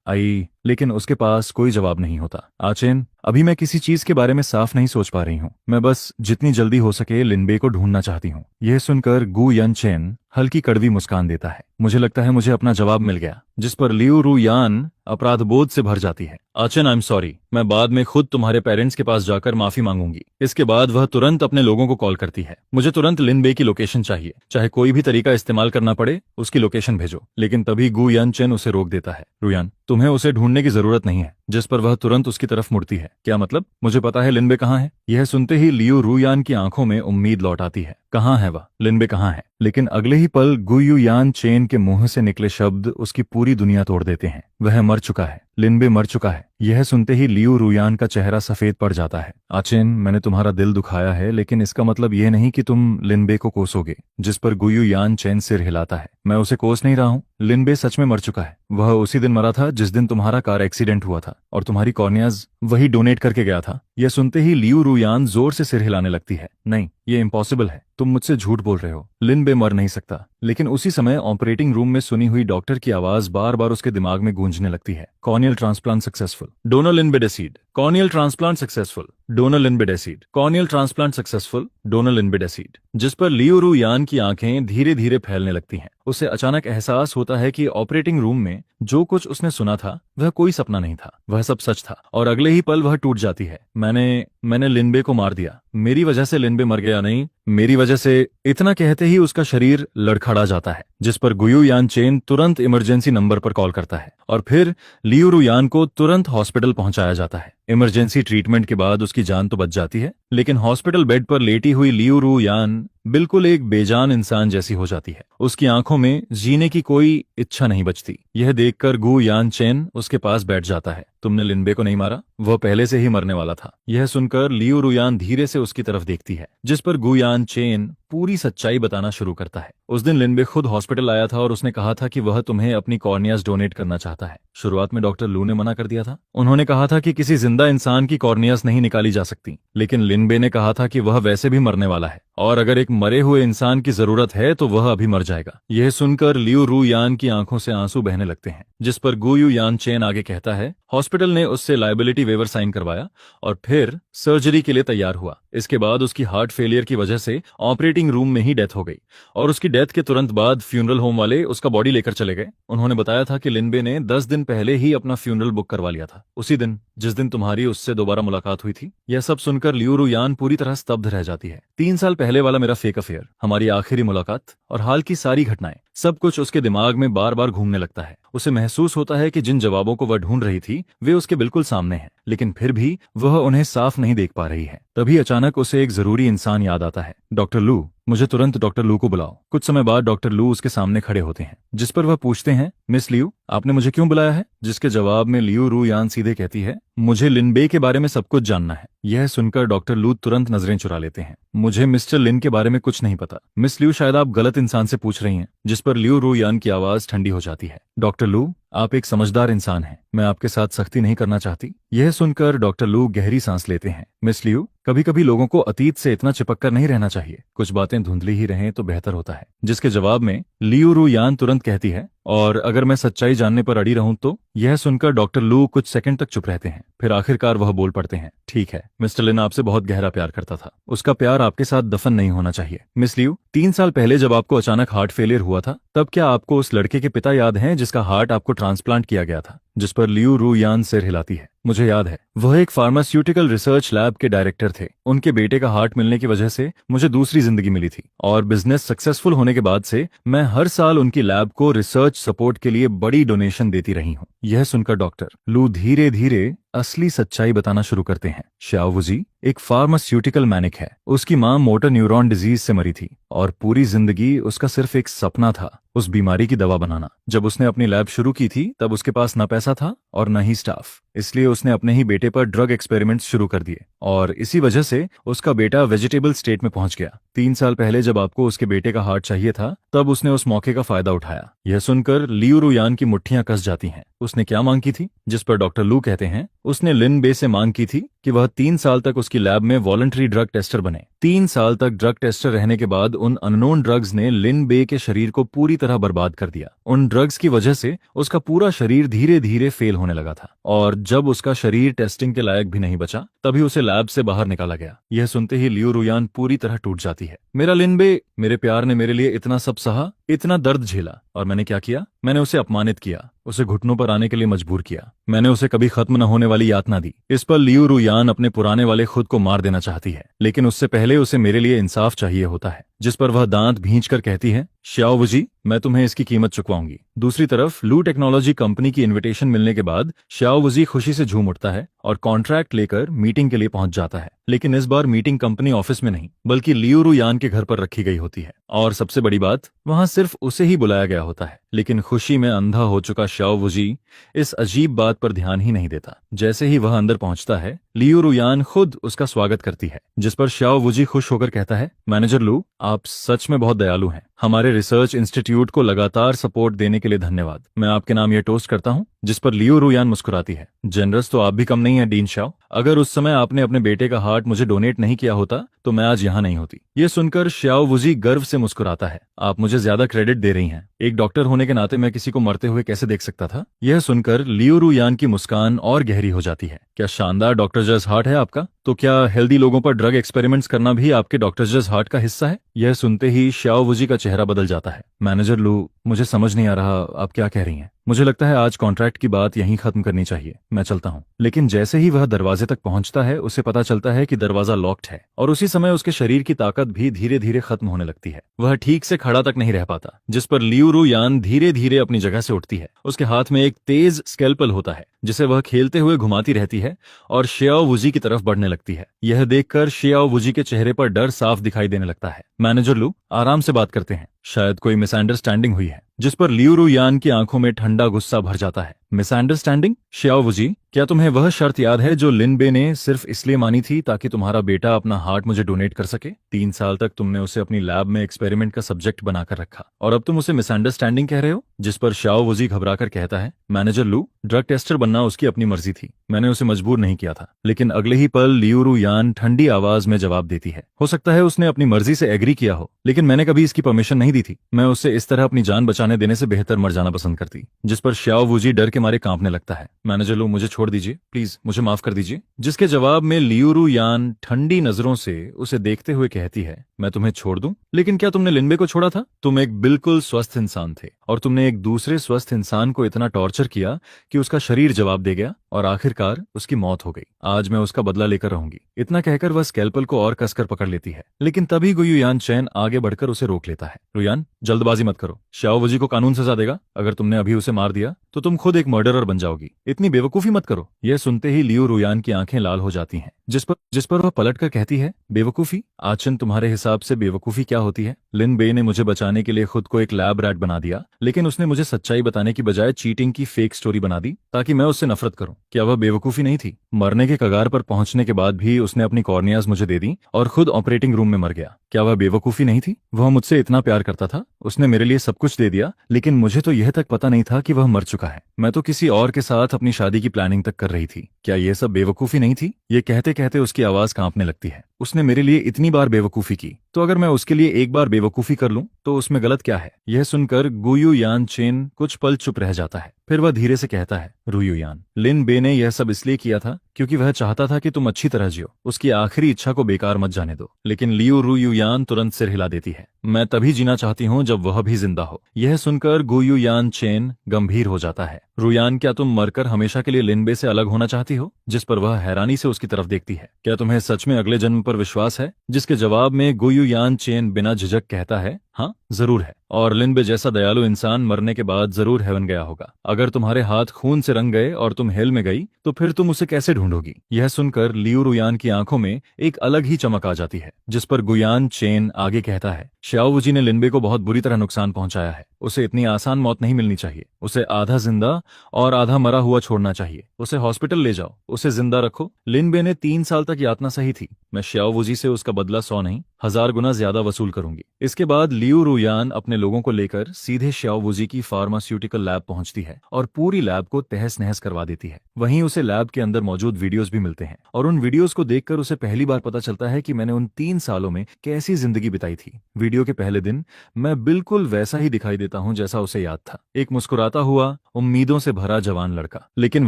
आई लेकिन उसके पास कोई जवाब नहीं होता। आचेन, अभी मैं किसी चीज के बारे में साफ नहीं सोच पा रही हूँ। मैं बस जितनी जल्दी हो सके लिनबे को ढूंढना चाहती हूँ। यह सुनकर गू यन चेन हल्की कड़वी मुस्कान देता है। मुझे लगता है मुझे अपना जवाब मिल गया। जिस पर लियू रुयान अपराध बोध से भर जाती है। आचन, आई एम सॉरी, मैं बाद में खुद तुम्हारे पेरेंट्स के पास जाकर माफी मांगूंगी। इसके बाद वह तुरंत अपने लोगों को कॉल करती है। मुझे तुरंत लिनबे की लोकेशन चाहिए, चाहे कोई भी तरीका इस्तेमाल करना पड़े, उसकी लोकेशन भेजो। लेकिन तभी गू यान चेन उसे रोक देता है। रुयान, तुम्हें उसे ढूंढने की जरूरत नहीं है। जिस पर वह तुरंत उसकी तरफ मुड़ती है। क्या मतलब? मुझे पता है लिनबे कहाँ है। यह सुनते ही लियू रुयान की आंखों में उम्मीद लौट आती है। कहाँ है वह? लिनबे कहाँ है? लेकिन अगले ही पल गुयू यान चेन के मुंह से निकले शब्द उसकी पूरी दुनिया तोड़ देते हैं। वह मर चुका है। लिनबे मर चुका है। यह सुनते ही लियू रुयान का चेहरा सफेद पड़ जाता है। आचेन, मैंने तुम्हारा दिल दुखाया है, लेकिन इसका मतलब यह नहीं कि तुम लिनबे को कोसोगे। जिस पर गुयू यान चेन सिर हिलाता है। मैं उसे कोस नहीं रहा हूँ। लिनबे सच में मर चुका है। वह उसी दिन मरा था जिस दिन तुम्हारा कार एक्सीडेंट हुआ था और तुम्हारी कॉर्नियाज वही डोनेट करके गया था। यह सुनते ही लियू रुयान जोर से सिर हिलाने लगती है। नहीं, ये इम्पॉसिबल है। तुम मुझसे झूठ बोल रहे हो। लिनबे मर नहीं सकता। लेकिन उसी समय ऑपरेटिंग रूम में सुनी हुई डॉक्टर की आवाज बार बार उसके दिमाग में गूंजने लगती है। Corneal transplant successful. डोनर लिनबे deceased. Corneal transplant successful. Donor लिनबे deceased. Corneal transplant successful. Donor लिनबे डेसीड। जिस पर लियू रुयान की आंखें धीरे धीरे फैलने लगती हैं। उसे अचानक एहसास होता है कि ऑपरेटिंग रूम में जो कुछ उसने सुना था वह कोई सपना नहीं था, वह सब सच था। और अगले ही पल वह टूट जाती है। मैंने लिनबे को मार दिया। मेरी वजह से लिनबे मर गया, नहीं मेरी वजह से। इतना कहते ही उसका शरीर लड़खड़ा जाता है। जिस पर गुयू यान चेन तुरंत इमरजेंसी नंबर पर कॉल करता है और फिर लियू रुयान को तुरंत हॉस्पिटल पहुंचाया जाता है। इमरजेंसी ट्रीटमेंट के बाद उसकी जान तो बच जाती है, लेकिन हॉस्पिटल बेड पर लेटी हुई लियू रुयान बिल्कुल एक बेजान इंसान जैसी हो जाती है। उसकी आंखों में जीने की कोई इच्छा नहीं बचती। यह देखकर गू यान चेन उसके पास बैठ जाता है। तुमने लिनबे को नहीं मारा, वह पहले से ही मरने वाला था। यह सुनकर लियू रुयान धीरे से उसकी तरफ देखती है। जिस पर गू यान चेन पूरी सच्चाई बताना शुरू करता है। उस दिन लिनबे खुद हॉस्पिटल आया था और उसने कहा था कि वह तुम्हें अपनी कॉर्नियाज डोनेट करना चाहता है। शुरुआत में डॉक्टर लू ने मना कर दिया था। उन्होंने कहा था कि किसी जिंदा इंसान की कॉर्नियाज नहीं निकाली जा सकती, लेकिन लिनबे ने कहा था कि वह वैसे भी मरने वाला है और अगर एक मरे हुए इंसान की जरूरत है तो वह अभी मर जाएगा। यह सुनकर लियू रू यान की आंखों से आंसू बहने लगते हैं, जिस पर गुयू यान चेन आगे कहता है, हॉस्पिटल ने उससे लायबिलिटी वेवर साइन करवाया और फिर सर्जरी के लिए तैयार हुआ। इसके बाद उसकी हार्ट फेलियर की वजह से ऑपरेटिंग रूम में ही डेथ हो गई और उसकी डेथ के तुरंत बाद फ्यूनरल होम वाले उसका बॉडी लेकर चले गए। उन्होंने बताया था कि लिनबे ने 10 दिन पहले ही अपना फ्यूनरल बुक करवा लिया था, उसी दिन जिस दिन तुम्हारी उससे दोबारा मुलाकात हुई थी। यह सब सुनकर लियू रू यान पूरी तरह स्तब्ध रह जाती है। 3 साल पहले वाला मेरा फेक अफेयर, हमारी आखिरी मुलाकात और हाल की सारी घटनाएं, सब कुछ उसके दिमाग में बार बार घूमने लगता है। उसे महसूस होता है कि जिन जवाबों को वह ढूंढ रही थी वे उसके बिल्कुल सामने हैं, लेकिन फिर भी वह उन्हें साफ नहीं देख पा रही है। तभी अचानक उसे एक जरूरी इंसान याद आता है। डॉक्टर लू, मुझे तुरंत डॉक्टर लू को बुलाओ। कुछ समय बाद डॉक्टर लू उसके सामने खड़े होते हैं, जिस पर वह पूछते हैं, मिस लियू, आपने मुझे क्यों बुलाया है? जिसके जवाब में लियू रू यान सीधे कहती है, मुझे लिनबे के बारे में सब कुछ जानना है। यह सुनकर डॉक्टर लू तुरंत नजरें चुरा लेते हैं। मुझे मिस्टर लिन के बारे में कुछ नहीं पता मिस लियू, शायद आप गलत इंसान से पूछ रही हैं। जिस पर लियू रू यान की आवाज ठंडी हो जाती है। डॉक्टर लू, आप एक समझदार इंसान हैं, मैं आपके साथ सख्ती नहीं करना चाहती। यह सुनकर डॉक्टर लू गहरी सांस लेते हैं। मिस लियू, कभी कभी लोगों को अतीत से इतना चिपक कर नहीं रहना चाहिए, कुछ बातें धुंधली ही रहें तो बेहतर होता है। जिसके जवाब में लियू रू यान तुरंत कहती है, और अगर मैं सच्चाई जानने पर अड़ी रहूं तो? यह सुनकर डॉक्टर लू कुछ सेकंड तक चुप रहते हैं, फिर आखिरकार वह बोल पड़ते हैं, ठीक है, मिस्टर लिन आपसे बहुत गहरा प्यार करता था, उसका प्यार आपके साथ दफन नहीं होना चाहिए। मिस लियू, 3 साल पहले जब आपको अचानक हार्ट फेलियर हुआ था, तब क्या आपको उस लड़के के पिता याद हैं जिसका हार्ट आपको ट्रांसप्लांट किया गया था? जिस पर लियू रू यान सिर हिलाती है, मुझे याद है, वह एक फार्मास्यूटिकल रिसर्च लैब के डायरेक्टर थे। उनके बेटे का हार्ट मिलने की वजह से मुझे दूसरी जिंदगी मिली थी और बिजनेस सक्सेसफुल होने के बाद से मैं हर साल उनकी लैब को रिसर्च सपोर्ट के लिए बड़ी डोनेशन देती रही हूँ। यह सुनकर डॉक्टर लू धीरे धीरे असली सच्चाई बताना शुरू करते हैं। श्याओवुजी एक फार्मास्यूटिकल मैनिक है, उसकी मां मोटर न्यूरॉन डिजीज से मरी थी और पूरी जिंदगी उसका सिर्फ एक सपना था, उस बीमारी की दवा बनाना। जब उसने अपनी लैब शुरू की थी तब उसके पास न पैसा था और न ही स्टाफ, इसलिए उसने अपने ही बेटे पर ड्रग एक्सपेरिमेंट्स शुरू कर दिए और इसी वजह से उसका बेटा वेजिटेबल स्टेट में पहुंच गया। 3 साल पहले जब आपको उसके बेटे का हार्ट चाहिए था, तब उसने उस मौके का फायदा उठाया। यह सुनकर लियू रू यान की मुट्ठियां कस जाती हैं। उसने क्या मांग की थी? जिस पर डॉक्टर लू कहते हैं, उसने लिन बे से मांग की थी कि वह 3 साल तक उसकी लैब में वॉलंटरी ड्रग टेस्टर बने। 3 साल तक ड्रग टेस्टर रहने के बाद उन अननोन ड्रग्स ने लिन बे के शरीर को पूरी तरह बर्बाद कर दिया। उन ड्रग्स की वजह से उसका पूरा शरीर धीरे धीरे फेल होने लगा था और जब उसका शरीर टेस्टिंग के लायक भी नहीं बचा, तभी उसे लैब से बाहर निकाला गया। यह सुनते ही लियू रू यान पूरी तरह टूट जाती है। मेरा लिन बे, मेरे प्यार ने मेरे लिए इतना सब सहा, इतना दर्द झेला, और मैंने क्या किया? मैंने उसे अपमानित किया, उसे घुटनों पर आने के लिए मजबूर किया, मैंने उसे कभी खत्म न होने वाली यातना दी। इस पर लियू रू यान अपने पुराने वाले खुद को मार देना चाहती है, लेकिन उससे पहले उसे मेरे लिए इंसाफ चाहिए होता है। जिस पर वह दांत भींच कर कहती है, श्याओवुजी, मैं तुम्हें इसकी कीमत चुकवाऊंगी। दूसरी तरफ लू टेक्नोलॉजी कंपनी की इनविटेशन मिलने के बाद श्याओवुजी खुशी से झूम उठता है और कॉन्ट्रैक्ट लेकर मीटिंग के लिए पहुंच जाता है। लेकिन इस बार मीटिंग कंपनी ऑफिस में नहीं, बल्कि लियू रू यान के घर पर रखी गई होती है और सबसे बड़ी बात, वहां सिर्फ उसे ही बुलाया गया होता है। लेकिन खुशी में अंधा हो चुका श्याओवुजी इस अजीब बात पर ध्यान ही नहीं देता। जैसे ही वह अंदर पहुंचता है, लियू रू यान खुद उसका स्वागत करती है, जिस पर श्याओवुजी खुश होकर कहता है, मैनेजर लू, आप सच में बहुत दयालु हैं। हमारे रिसर्च इंस्टीट्यूट को लगातार सपोर्ट देने के लिए धन्यवाद। मैं आपके नाम यह टोस्ट करता हूँ। जिस पर लियू रू यान मुस्कुराती है, जनरस तो आप भी कम नहीं है डीन शाओ। अगर उस समय आपने अपने बेटे का हार्ट मुझे डोनेट नहीं किया होता तो मैं आज यहाँ नहीं होती। ये सुनकर श्याओवुजी गर्व से मुस्कुराता है, आप मुझे ज्यादा क्रेडिट दे रही हैं। एक डॉक्टर होने के नाते मैं किसी को मरते हुए कैसे देख सकता था? यह सुनकर लियू रू यान की मुस्कान और गहरी हो जाती है। क्या शानदार डॉक्टर जज हार्ट है आपका? तो क्या हेल्दी लोगों पर ड्रग एक्सपेरिमेंट्स करना भी आपके डॉक्टर जज हार्ट का हिस्सा है? यह सुनते ही श्याओवुजी का चेहरा बदल जाता है। मैनेजर लू, मुझे समझ नहीं आ रहा आप क्या कह रही हैं। मुझे लगता है आज कॉन्ट्रैक्ट की बात यहीं खत्म करनी चाहिए, मैं चलता हूँ। लेकिन जैसे ही वह दरवाजे तक पहुंचता है, उसे पता चलता है कि दरवाजा लॉक्ड है और उसी समय उसके शरीर की ताकत भी धीरे धीरे खत्म होने लगती है। वह ठीक से खड़ा तक नहीं रह पाता, जिस पर लियू रू यान धीरे धीरे अपनी जगह से उठती है। उसके हाथ में एक तेज स्कैल्पल होता है जिसे वह खेलते हुए घुमाती रहती है और श्याओवुजी की तरफ बढ़ने लगती है। यह देखकर श्याओवुजी के चेहरे पर डर साफ दिखाई देने लगता है। मैनेजर लू, आराम से बात करते हैं, शायद कोई मिसअंडरस्टैंडिंग हुई है। जिस पर लियू रू यान की आंखों में ठंडा गुस्सा भर जाता है। मिसअंडरस्टैंडिंग? श्याओ जी, क्या तुम्हें वह शर्त याद है जो लिन बे ने सिर्फ इसलिए मानी थी ताकि तुम्हारा बेटा अपना हार्ट मुझे डोनेट कर सके? 3 साल तक तुमने उसे अपनी लैब में एक्सपेरिमेंट का सब्जेक्ट बनाकर रखा और अब तुम उसे मिसअंडरस्टैंडिंग कह रहे हो? जिस पर श्याओ जी घबराकर कहता है, मैनेजर लू, ड्रग टेस्टर बनना उसकी अपनी मर्जी थी, मैंने उसे मजबूर नहीं किया था। लेकिन अगले ही पल लियू रु यान ठंडी आवाज में जवाब देती है, हो सकता है उसने अपनी मर्जी से एग्री किया हो, लेकिन मैंने कभी इसकी परमिशन नहीं दी थी। मैं उससे इस तरह अपनी जान बचाने देने से बेहतर मर जाना पसंद करती। जिस पर श्याओ वूजी डर के मारे कांपने लगता है। मैनेजर लू, मुझे छोड़ दीजिए प्लीज, मुझे माफ कर दीजिए। जिसके जवाब में लियू रु यान ठंडी नजरों से उसे देखते हुए कहती है, मैं तुम्हें छोड़ दूं? लेकिन क्या तुमने लिनबे को छोड़ा था? तुम एक बिल्कुल स्वस्थ इंसान थे और तुमने एक दूसरे स्वस्थ इंसान को इतना टॉर्चर किया कि उसका शरीर जवाब दे गया और आखिरकार उसकी मौत हो गई। आज मैं उसका बदला लेकर रहूंगी। इतना कहकर वह स्कैल्पल को और कसकर पकड़ लेती है, लेकिन तभी गुयुयान चैन आगे बढ़कर उसे रोक लेता है। रुयान, जल्दबाजी मत करो, श्याओ वजी को कानून सजा देगा। अगर तुमने अभी उसे मार दिया तो तुम खुद एक मर्डरर बन जाओगी। इतनी बेवकूफी मत करो। यह सुनते ही लियू रुयान की आंखें लाल हो जाती हैं, जिस पर वह पलटकर कहती है, बेवकूफी? आचन, तुम्हारे हिसाब से बेवकूफी क्या होती है? लिन बे ने मुझे बचाने के लिए खुद को एक लैब रैट बना दिया, लेकिन उसने मुझे सच्चाई बताने की बजाय चीटिंग की फेक स्टोरी बना दी ताकि मैं उससे नफरत करूं। क्या वह बेवकूफी नहीं थी? मरने के कगार पर पहुंचने के बाद भी उसने अपनी कॉर्नियाज मुझे दे दी और खुद ऑपरेटिंग रूम में मर गया। क्या वह बेवकूफी नहीं थी? वह मुझसे इतना प्यार करता था, उसने मेरे लिए सब कुछ दे दिया, लेकिन मुझे तो यह तक पता नहीं था कि वह मर चुका है। मैं तो किसी और के साथ अपनी शादी की प्लानिंग तक कर रही थी। क्या यह सब बेवकूफी नहीं थी? ये कहते कहते उसकी आवाज कांपने लगती है। उसने मेरे लिए इतनी बार बेवकूफी की, तो अगर मैं उसके लिए एक बार बेवकूफी कर लूं तो उसमें गलत क्या है? यह सुनकर गुयु यान चेन कुछ पल चुप रह जाता है। फिर वह धीरे से कहता है, रुयु यान, लिन बे ने यह सब इसलिए किया था क्योंकि वह चाहता था कि तुम अच्छी तरह जियो। उसकी आखिरी इच्छा को बेकार मत जाने दो। लेकिन लियू रुयु यान तुरंत सिर हिला देती है, मैं तभी जीना चाहती हूँ जब वह भी जिंदा हो। यह सुनकर गुयु यान चेन गंभीर हो जाता है। रुयान, क्या तुम मरकर हमेशा के लिए लिनबे से अलग होना चाहती हो? जिस पर वह हैरानी से उसकी तरफ देखती है। क्या तुम्हें सच में अगले जन्म पर विश्वास है? जिसके जवाब में गुयु यान चेन बिना झिझक कहता है, हाँ जरूर है, और लिनबे जैसा दयालु इंसान मरने के बाद जरूर हेवन गया होगा। अगर तुम्हारे हाथ खून से रंग गए और तुम हेल में गई तो फिर तुम उसे कैसे ढूंढोगी? यह सुनकर लियू रुयान की आंखों में एक अलग ही चमक आ जाती है। जिस पर गुयान चेन आगे कहता है, श्याओ जी ने लिनबे को बहुत बुरी तरह नुकसान पहुंचाया है। उसे इतनी आसान मौत नहीं मिलनी चाहिए। उसे आधा जिंदा और आधा मरा हुआ छोड़ना चाहिए। उसे हॉस्पिटल ले जाओ, उसे जिंदा रखो। लिनबे ने 3 साल तक यातना सही थी। मैं श्याओ जी से उसका बदला 100 नहीं 1000 गुना ज्यादा वसूल करूंगी। इसके बाद लियू रुयान अपने लोगों को लेकर सीधे श्याओ जी की फार्मास्यूटिकल लैब पहुंचती है और पूरी लैब को तहस नहस करवा देती है। वहीं उसे लैब के अंदर मौजूद वीडियोस भी मिलते हैं और उन वीडियोस को देखकर उसे पहली बार पता चलता है कि मैंने उन 3 सालों में कैसी जिंदगी बिताई थी। वीडियो के पहले दिन मैं बिल्कुल वैसा ही दिखाई देता हूं जैसा उसे याद था, एक मुस्कुराता हुआ, उम्मीदों से भरा जवान लड़का। लेकिन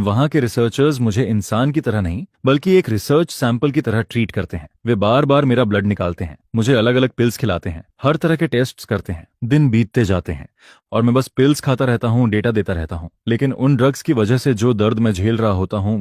वहां के रिसर्चर्स मुझे इंसान की तरह नहीं बल्कि एक रिसर्च सैंपल की तरह ट्रीट करते हैं। वे बार बार मेरा ब्लड निकालते हैं, मुझे अलग अलग पिल्स खिलाते हैं, हर तरह के टेस्ट्स करते हैं। दिन बीतते जाते हैं और मैं बस पिल्स खाता रहता हूँ, डेटा देता रहता हूँ। लेकिन उन ड्रग्स की वजह से जो दर्द मैं झेल रहा होता हूँ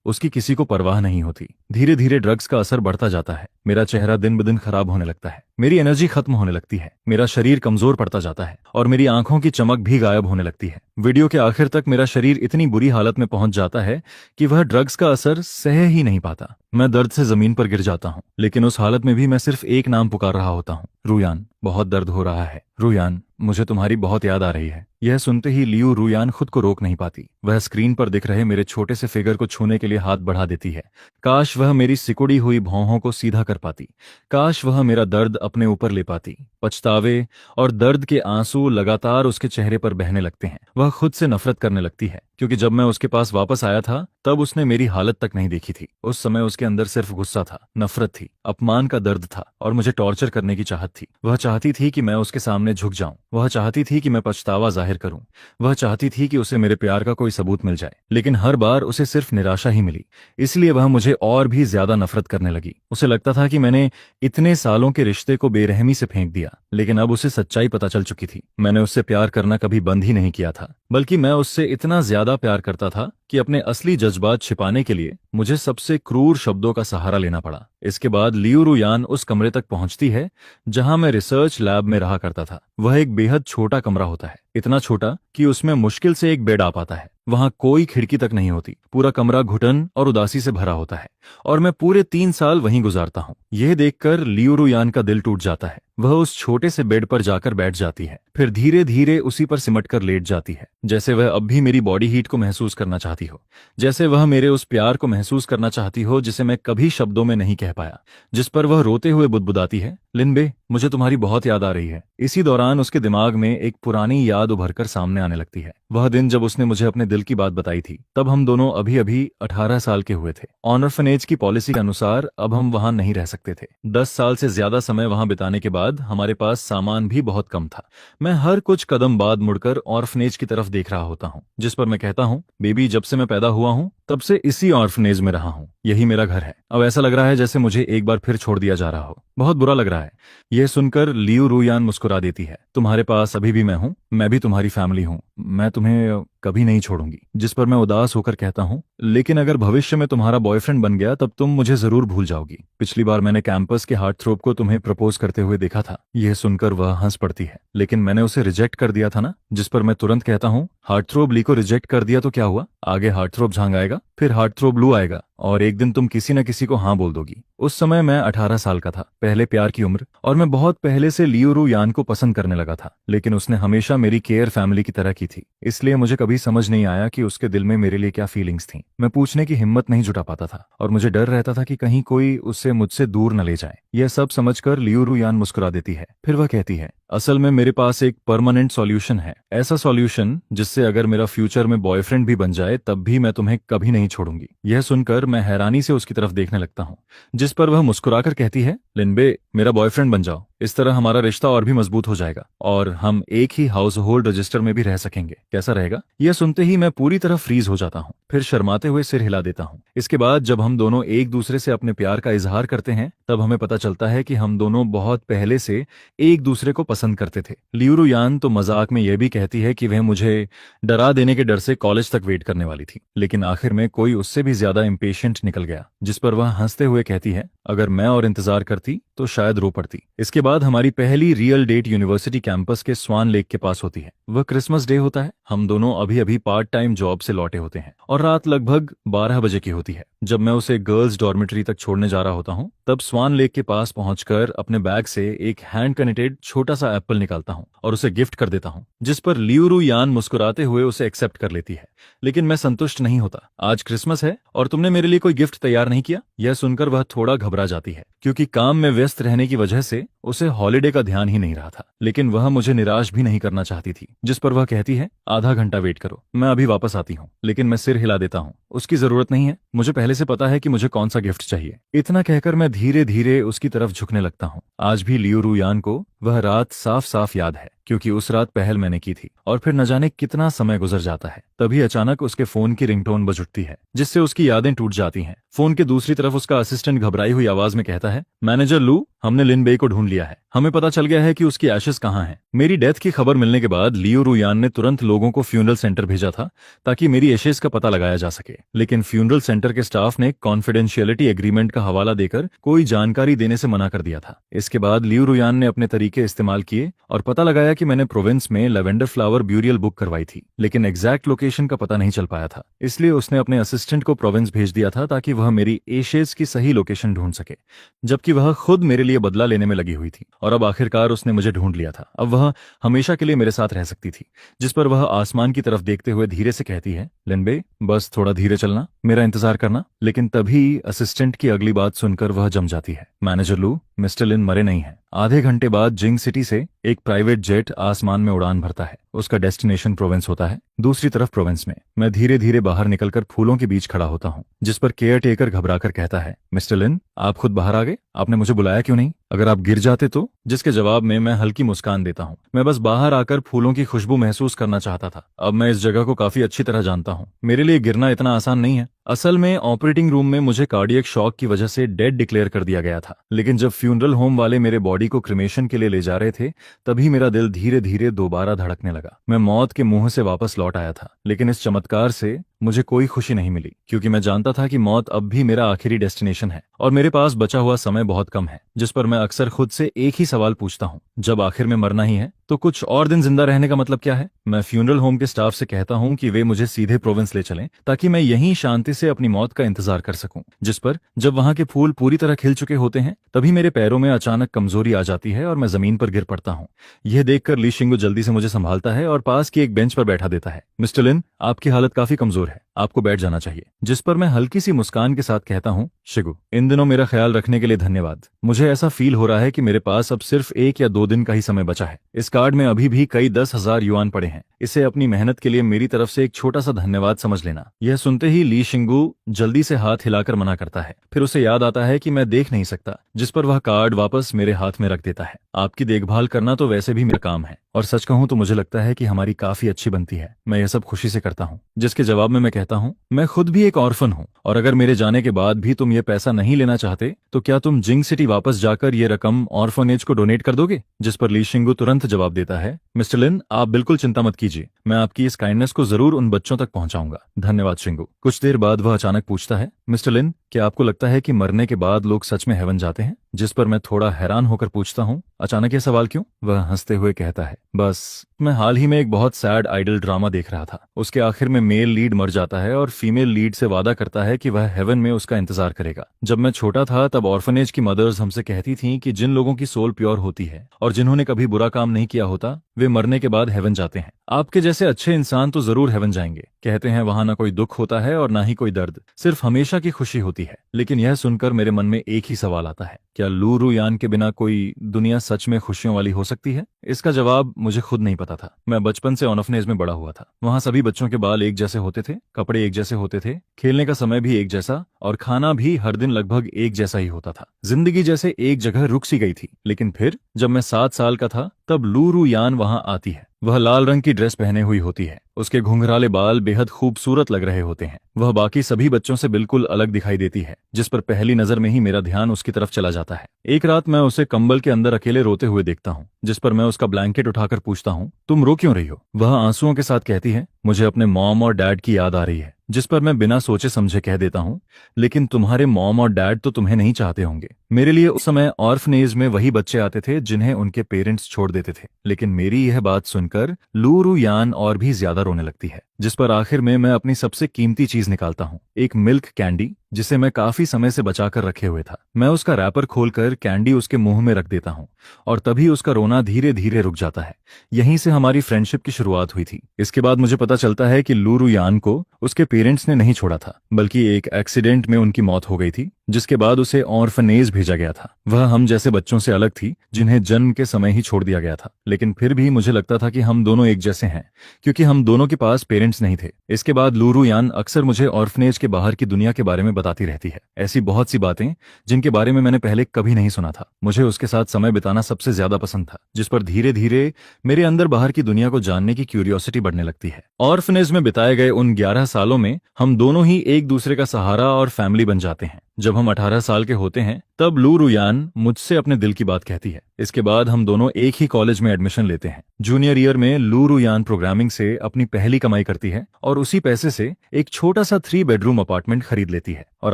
उसकी किसी को परवाह नहीं होती। धीरे धीरे ड्रग्स का असर बढ़ता जाता है। मेरा चेहरा दिन ब दिन खराब होने लगता है, मेरी एनर्जी खत्म होने लगती है, मेरा शरीर कमजोर पड़ता जाता है और मेरी आंखों की चमक भी गायब होने लगती है। वीडियो के आखिर तक मेरा शरीर इतनी बुरी हालत में पहुंच जाता है कि वह ड्रग्स का असर सह ही नहीं पाता। मैं दर्द से जमीन पर गिर जाता हूँ, लेकिन उस हालत में भी मैं सिर्फ एक नाम पुकार रहा होता हूँ, रुयान। बहुत दर्द हो रहा है रुयान, मुझे तुम्हारी बहुत याद आ रही है। यह सुनते ही लियू रुयान खुद को रोक नहीं पाती। वह स्क्रीन पर दिख रहे मेरे छोटे से फिगर को छूने के लिए हाथ बढ़ा देती है। काश वह मेरी सिकुड़ी हुई भौहों को सीधा कर पाती। काश वह मेरा दर्द अपने ऊपर ले पाती। पछतावे और दर्द के आंसू लगातार उसके चेहरे पर बहने लगते हैं। वह खुद से नफरत करने लगती है क्योंकि जब मैं उसके पास वापस आया था तब उसने मेरी हालत तक नहीं देखी थी। उस समय उसके अंदर सिर्फ गुस्सा था, नफरत थी, अपमान का दर्द था और मुझे टॉर्चर करने की चाहत थी। वह चाहती थी कि मैं उसके सामने झुक जाऊं। वह चाहती थी कि मैं पछतावा जाहिर करूं। वह चाहती थी कि उसे मेरे प्यार का कोई सबूत मिल जाए, लेकिन हर बार उसे सिर्फ निराशा ही मिली। इसलिए वह मुझे और भी ज्यादा नफरत करने लगी। उसे लगता था कि मैंने इतने सालों के रिश्ते को बेरहमी से फेंक दिया, लेकिन अब उसे सच्चाई पता चल चुकी थी। मैंने उससे प्यार करना कभी बंद ही नहीं किया था, बल्कि मैं उससे इतना ज्यादा प्यार करता था कि अपने असली जज्बात छिपाने के लिए मुझे सबसे क्रूर शब्दों का सहारा लेना पड़ा। इसके बाद लियू रुयान उस कमरे तक पहुंचती है जहां मैं रिसर्च लैब में रहा करता था। वह एक बेहद छोटा कमरा होता है, इतना छोटा कि उसमें मुश्किल से एक बेड आ पाता है। वहां कोई खिड़की तक नहीं होती। पूरा कमरा घुटन और उदासी से भरा होता है और मैं पूरे 3 साल वहीं गुजारता हूँ। यह देखकर लियू रुयान का दिल टूट जाता है। वह उस छोटे से बेड पर जाकर बैठ जाती है, फिर धीरे धीरे उसी पर सिमट कर लेट जाती है, जैसे वह अब भी मेरी बॉडी हीट को महसूस करना चाहती हो, जैसे वह मेरे उस प्यार को महसूस करना चाहती हो जिसे मैं कभी शब्दों में नहीं कह पाया। जिस पर वह रोते हुए बुदबुदाती है, लिनबे, मुझे तुम्हारी बहुत याद आ रही है। इसी दौरान उसके दिमाग में एक पुरानी याद उभरकर सामने आने लगती है। वह दिन जब उसने मुझे अपने दिल की बात बताई थी। तब हम दोनों अभी अभी 18 साल के हुए थे। ऑर्फनेज की पॉलिसी के अनुसार अब हम वहां नहीं रह सकते थे। 10 साल से ज्यादा समय वहां बिताने के बाद हमारे पास सामान भी बहुत कम था। मैं हर कुछ कदम बाद मुड़कर ऑर्फनेज की तरफ देख रहा होता हूँ, जिस पर मैं कहता हूँ, बेबी, जब से मैं पैदा हुआ हूँ तब से इसी ऑर्फनेज में रहा हूँ। यही मेरा घर है। अब ऐसा लग रहा है जैसे मुझे एक बार फिर छोड़ दिया जा रहा हो। बहुत बुरा लग रहा है। यह सुनकर लियू रुयान मुस्कुरा देती है। तुम्हारे पास अभी भी मैं हूँ, मैं भी तुम्हारी फैमिली हूँ, मैं तुम्हें कभी नहीं छोड़ूंगी। जिस पर मैं उदास होकर कहता हूँ, लेकिन अगर भविष्य में तुम्हारा बॉयफ्रेंड बन गया तब तुम मुझे जरूर भूल जाओगी। पिछली बार मैंने कैंपस के हार्टथ्रोब को तुम्हें प्रपोज करते हुए देखा था। यह सुनकर वह हंस पड़ती है। लेकिन मैंने उसे रिजेक्ट कर दिया था ना। जिस पर मैं तुरंत कहता हूँ, हार्टथ्रोब ली को रिजेक्ट कर दिया तो क्या हुआ? आगे हार्टथ्रोब झांग आएगा, फिर हार्टथ्रोब लू आएगा, और एक दिन तुम किसी न किसी को हाँ बोल दोगी। उस समय मैं 18 साल का था, पहले प्यार की उम्र, और मैं बहुत पहले से लियू रुयान को पसंद करने लगा था। लेकिन उसने हमेशा मेरी केयर फैमिली की तरह की थी, इसलिए मुझे कभी समझ नहीं आया कि उसके दिल में मेरे लिए क्या फीलिंग्स थीं। मैं पूछने की हिम्मत नहीं जुटा पाता था, और मुझे डर रहता था कि कहीं कोई उससे मुझसे दूर न ले जाए। यह सब समझकर लियू रुयान मुस्कुरा देती है। फिर वह कहती है, असल में मेरे पास एक परमानेंट सॉल्यूशन है। ऐसा सॉल्यूशन जिससे अगर मेरा फ्यूचर में बॉयफ्रेंड भी बन जाए तब भी मैं तुम्हें कभी नहीं छोड़ूंगी। यह सुनकर मैं हैरानी से उसकी तरफ देखने लगता हूँ, जिस पर वह मुस्कुराकर कहती है, लिनबे, मेरा बॉयफ्रेंड बन जाओ। इस तरह हमारा रिश्ता और भी मजबूत हो जाएगा और हम एक ही हाउस होल्ड रजिस्टर में भी रह सकेंगे। कैसा रहेगा? यह सुनते ही मैं पूरी तरह फ्रीज हो जाता हूँ, फिर शर्माते हुए सिर हिला देता हूँ। इसके बाद जब हम दोनों एक दूसरे से अपने प्यार का इजहार करते हैं तब हमें पता चलता है कि हम दोनों बहुत पहले से एक दूसरे को पसंद करते थे। लियू रुयान तो मजाक में यह भी कहती है कि वह मुझे डरा देने के डर से कॉलेज तक वेट करने वाली थी, लेकिन आखिर में कोई उससे भी ज्यादा इम्पेशेंट निकल गया। जिस पर वह हंसते हुए कहती है, अगर मैं और इंतजार करती तो शायद रो पड़ती। इसके बाद हमारी पहली रियल डेट यूनिवर्सिटी कैंपस के स्वान लेक के पास होती है। वह क्रिसमस डे होता है। हम दोनों अभी अभी पार्ट टाइम जॉब से लौटे होते हैं और रात लगभग 12 बजे की होती है। जब मैं उसे गर्ल्स डॉर्मेटरी तक छोड़ने जा रहा होता हूँ तब स्वान लेक के पास पहुंचकर अपने बैग से एक हैंड कनेक्टेड छोटा सा एप्पल निकालता हूँ और उसे गिफ्ट कर देता हूँ, जिस पर लियू रुयान मुस्कुराते हुए उसे एक्सेप्ट कर लेती है। लेकिन मैं संतुष्ट नहीं होता। आज क्रिसमस है और तुमने मेरे लिए कोई गिफ्ट तैयार नहीं किया। यह सुनकर वह थोड़ा घबरा जाती है, क्योंकि काम में व्यस्त रहने की वजह से उसे हॉलिडे का ध्यान ही नहीं रहा था। लेकिन वह मुझे निराश भी नहीं करना चाहती थी। जिस पर वह कहती है, आधा घंटा वेट करो, मैं अभी वापस आती हूँ। लेकिन मैं सिर हिला देता हूँ, उसकी जरूरत नहीं है, मुझे पहले से पता है कि मुझे कौन सा गिफ्ट चाहिए। इतना कहकर मैं धीरे धीरे उसकी तरफ झुकने लगता हूँ। आज भी लियू रुयान को वह रात साफ साफ याद है, क्योंकि उस रात पहल मैंने की थी और फिर न जाने कितना समय गुजर जाता है। तभी अचानक उसके फोन की रिंगटोन बज उठती है, जिससे उसकी यादें टूट जाती हैं। फोन के दूसरी तरफ उसका असिस्टेंट घबराई हुई आवाज में कहता है, मैनेजर लू, हमने लिन बे को ढूंढ लिया है। हमें पता चल गया है कि उसकी एशेस कहाँ हैं। मेरी डेथ की खबर मिलने के बाद लियू रुयान ने तुरंत लोगों को फ्यूनरल सेंटर भेजा था ताकि मेरी एशेस का पता लगाया जा सके। लेकिन फ्यूनरल सेंटर के स्टाफ ने कॉन्फिडेंशियलिटी एग्रीमेंट का हवाला देकर कोई जानकारी देने से मना कर दिया था। इसके बाद लियू रुयान ने अपने तरीके इस्तेमाल किए और पता लगाया कि मैंने प्रोविंस में लेवेंडर फ्लावर ब्यूरियल बुक करवाई थी, लेकिन एग्जैक्ट लोकेशन का पता नहीं चल पाया था। इसलिए उसने अपने असिस्टेंट को प्रोविंस भेज दिया था ताकि वह मेरी एशेस की सही लोकेशन ढूंढ सके, जबकि वह खुद मेरे लिए बदला लेने में लगी हुई थी। और अब आखिरकार उसने मुझे ढूंढ लिया था। अब वह हमेशा के लिए मेरे साथ रह सकती थी। जिस पर वह आसमान की तरफ देखते हुए धीरे से कहती है, लिनबे, बस थोड़ा धीरे चलना, मेरा इंतजार करना। लेकिन तभी असिस्टेंट की अगली बात सुनकर वह जम जाती है, मैनेजर लू, मिस्टर लिन मरे नहीं है। आधे घंटे बाद जिंग सिटी से एक प्राइवेट जेट आसमान में उड़ान भरता है। उसका डेस्टिनेशन प्रोविंस होता है। दूसरी तरफ प्रोविंस में मैं धीरे धीरे बाहर निकलकर फूलों के बीच खड़ा होता हूँ, जिस पर केयर टेकर घबराकर कहता है, मिस्टर लिन, आप खुद बाहर आ गए, आपने मुझे बुलाया क्यों नहीं? अगर आप गिर जाते तो? जिसके जवाब में मैं हल्की मुस्कान देता हूँ। मैं बस बाहर आकर फूलों की खुशबू महसूस करना चाहता था। अब मैं इस जगह को काफी अच्छी तरह जानता हूँ। मेरे लिए गिरना इतना आसान नहीं है। असल में ऑपरेटिंग रूम में मुझे कार्डियक शॉक की वजह से डेड डिक्लेयर कर दिया गया था, लेकिन जब फ्यूनरल होम वाले मेरे बॉडी को क्रिमेशन के लिए ले जा रहे थे तभी मेरा दिल धीरे धीरे दोबारा धड़कने लगा। मैं मौत के मुंह से वापस लौट आया था, लेकिन इस चमत्कार से मुझे कोई खुशी नहीं मिली, क्योंकि मैं जानता था कि मौत अब भी मेरा आखिरी डेस्टिनेशन है और मेरे पास बचा हुआ समय बहुत कम है। जिस पर मैं अक्सर खुद से एक ही सवाल पूछता हूँ, जब आखिर में मरना ही है तो कुछ और दिन जिंदा रहने का मतलब क्या है? मैं फ्यूनरल होम के स्टाफ से कहता हूँ कि वे मुझे सीधे प्रोविंस ले चलें ताकि मैं यहीं शांति से अपनी मौत का इंतजार कर सकूं। जिस पर जब वहां के फूल पूरी तरह खिल चुके होते हैं तभी मेरे पैरों में अचानक कमजोरी आ जाती है और मैं जमीन पर गिर पड़ता हूँ। यह देखकर ली शिंगू जल्दी से मुझे संभालता है और पास की एक बेंच पर बैठा देता है। मिस्टर लिन, आपकी हालत काफी कमजोर है, आपको बैठ जाना चाहिए। जिस पर मैं हल्की सी मुस्कान के साथ कहता हूँ, शिगु, इन दिनों मेरा ख्याल रखने के लिए धन्यवाद। मुझे ऐसा फील हो रहा है कि मेरे पास अब सिर्फ 1 या 2 दिन का ही समय बचा है। इस कार्ड में अभी भी कई 10,000 युआन पड़े हैं। इसे अपनी मेहनत के लिए मेरी तरफ से एक छोटा सा धन्यवाद समझ लेना। यह सुनते ही ली शिंगू जल्दी से हाथ हिलाकर मना करता है। फिर उसे याद आता है कि मैं देख नहीं सकता, जिस पर वह कार्ड वापस मेरे हाथ में रख देता है। आपकी देखभाल करना तो वैसे भी मेरा काम है, और सच कहूं तो मुझे लगता है कि हमारी काफी अच्छी बनती है। मैं यह सब खुशी से करता हूँ। जिसके जवाब में मैं कहता हूँ, मैं खुद भी एक ऑर्फन हूँ, और अगर मेरे जाने के बाद भी तुम ये पैसा नहीं लेना चाहते तो क्या तुम जिंग सिटी वापस जाकर ये रकम ऑर्फनेज को डोनेट कर दोगे? जिस पर ली शिंगू तुरंत जवाब देता है, मिस्टर लिन, आप बिल्कुल चिंता मत कीजिए, मैं आपकी इस काइंडनेस को जरूर उन बच्चों तक पहुंचाऊंगा। धन्यवाद शिंगू। कुछ देर बाद वह अचानक पूछता है, मिस्टर लिन, क्या आपको लगता है कि मरने के बाद लोग सच में हेवन जाते हैं? जिस पर मैं थोड़ा हैरान होकर पूछता हूँ, अचानक ये सवाल क्यों? वह हंसते हुए कहता है, बस मैं हाल ही में एक बहुत सैड आइडल ड्रामा देख रहा था। उसके आखिर में मेल लीड मर जाता है और फीमेल लीड से वादा करता है कि वह हेवन में उसका इंतजार करेगा। जब मैं छोटा था तब ऑर्फनेज की मदर्स हमसे कहती थीं कि जिन लोगों की सोल प्योर होती है और जिन्होंने कभी बुरा काम नहीं किया होता, वे मरने के बाद हेवन जाते हैं। आपके जैसे अच्छे इंसान तो जरूर हेवन जाएंगे। कहते हैं वहां ना कोई दुख होता है और ना ही कोई दर्द, सिर्फ हमेशा की खुशी होती है। लेकिन यह सुनकर मेरे मन में एक ही सवाल आता है, क्या लू रू यान के बिना कोई दुनिया सच में खुशियों वाली हो सकती है? इसका जवाब मुझे खुद नहीं पता था। मैं बचपन से ऑर्फनेज में बड़ा हुआ था। वहां सभी बच्चों के बाल एक जैसे होते थे, कपड़े एक जैसे होते थे, खेलने का समय भी एक जैसा, और खाना भी हर दिन लगभग एक जैसा ही होता था। जिंदगी जैसे एक जगह रुक सी गई थी। लेकिन फिर जब मैं 7 साल का था तब लू रू यान वहां आती है। वह लाल रंग की ड्रेस पहने हुई होती है। उसके घुंघराले बाल बेहद खूबसूरत लग रहे होते हैं। वह बाकी सभी बच्चों से बिल्कुल अलग दिखाई देती है, जिस पर पहली नजर में ही मेरा ध्यान उसकी तरफ चला जाता है। एक रात मैं उसे कंबल के अंदर अकेले रोते हुए देखता हूँ, जिस पर मैं उसका ब्लैंकेट उठाकर पूछता हूँ, तुम रो क्यों रही हो? वह आंसुओं के साथ कहती है, मुझे अपने मॉम और डैड की याद आ रही है। जिस पर मैं बिना सोचे समझे कह देता हूँ, लेकिन तुम्हारे मॉम और डैड तो तुम्हें नहीं चाहते होंगे। मेरे लिए उस समय ऑर्फनेज में वही बच्चे आते थे जिन्हें उनके पेरेंट्स छोड़ देते थे। लेकिन मेरी यह बात सुनकर लू रू यान और भी ज्यादा रोने लगती है। जिस पर आखिर में मैं अपनी सबसे कीमती चीज निकालता हूँ, एक मिल्क कैंडी जिसे मैं काफी समय से बचाकर रखे हुए था। मैं उसका रैपर खोलकर कैंडी उसके मुंह में रख देता हूँ, और तभी उसका रोना धीरे धीरे रुक जाता है। यहीं से हमारी फ्रेंडशिप की शुरुआत हुई थी। इसके बाद मुझे पता चलता है कि लू रू यान को उसके पेरेंट्स ने नहीं छोड़ा था, बल्कि एक एक्सीडेंट में उनकी मौत हो गई थी, जिसके बाद उसे ऑर्फनेज भेजा गया था। वह हम जैसे बच्चों से अलग थी जिन्हें जन्म के समय ही छोड़ दिया गया था। लेकिन फिर भी मुझे लगता था कि हम दोनों एक जैसे हैं, क्योंकि हम दोनों के पास पेरेंट्स नहीं थे। इसके बाद लू रू यान अक्सर मुझे ऑर्फनेज के बाहर की दुनिया के बारे में बताती रहती है, ऐसी बहुत सी बातें जिनके बारे में मैंने पहले कभी नहीं सुना था। मुझे उसके साथ समय बिताना सबसे ज्यादा पसंद था, जिस पर धीरे धीरे मेरे अंदर बाहर की दुनिया को जानने की क्यूरियोसिटी बढ़ने लगती है। ऑर्फनेज में बिताए गए उन 11 सालों में हम दोनों ही एक दूसरे का सहारा और फैमिली बन जाते हैं। जब हम 18 साल के होते हैं तब लू रू यान मुझसे अपने दिल की बात कहती है। इसके बाद हम दोनों एक ही कॉलेज में एडमिशन लेते हैं। जूनियर ईयर में लू रू यान प्रोग्रामिंग से अपनी पहली कमाई करती है और उसी पैसे से एक छोटा सा 3 बेडरूम अपार्टमेंट खरीद लेती है, और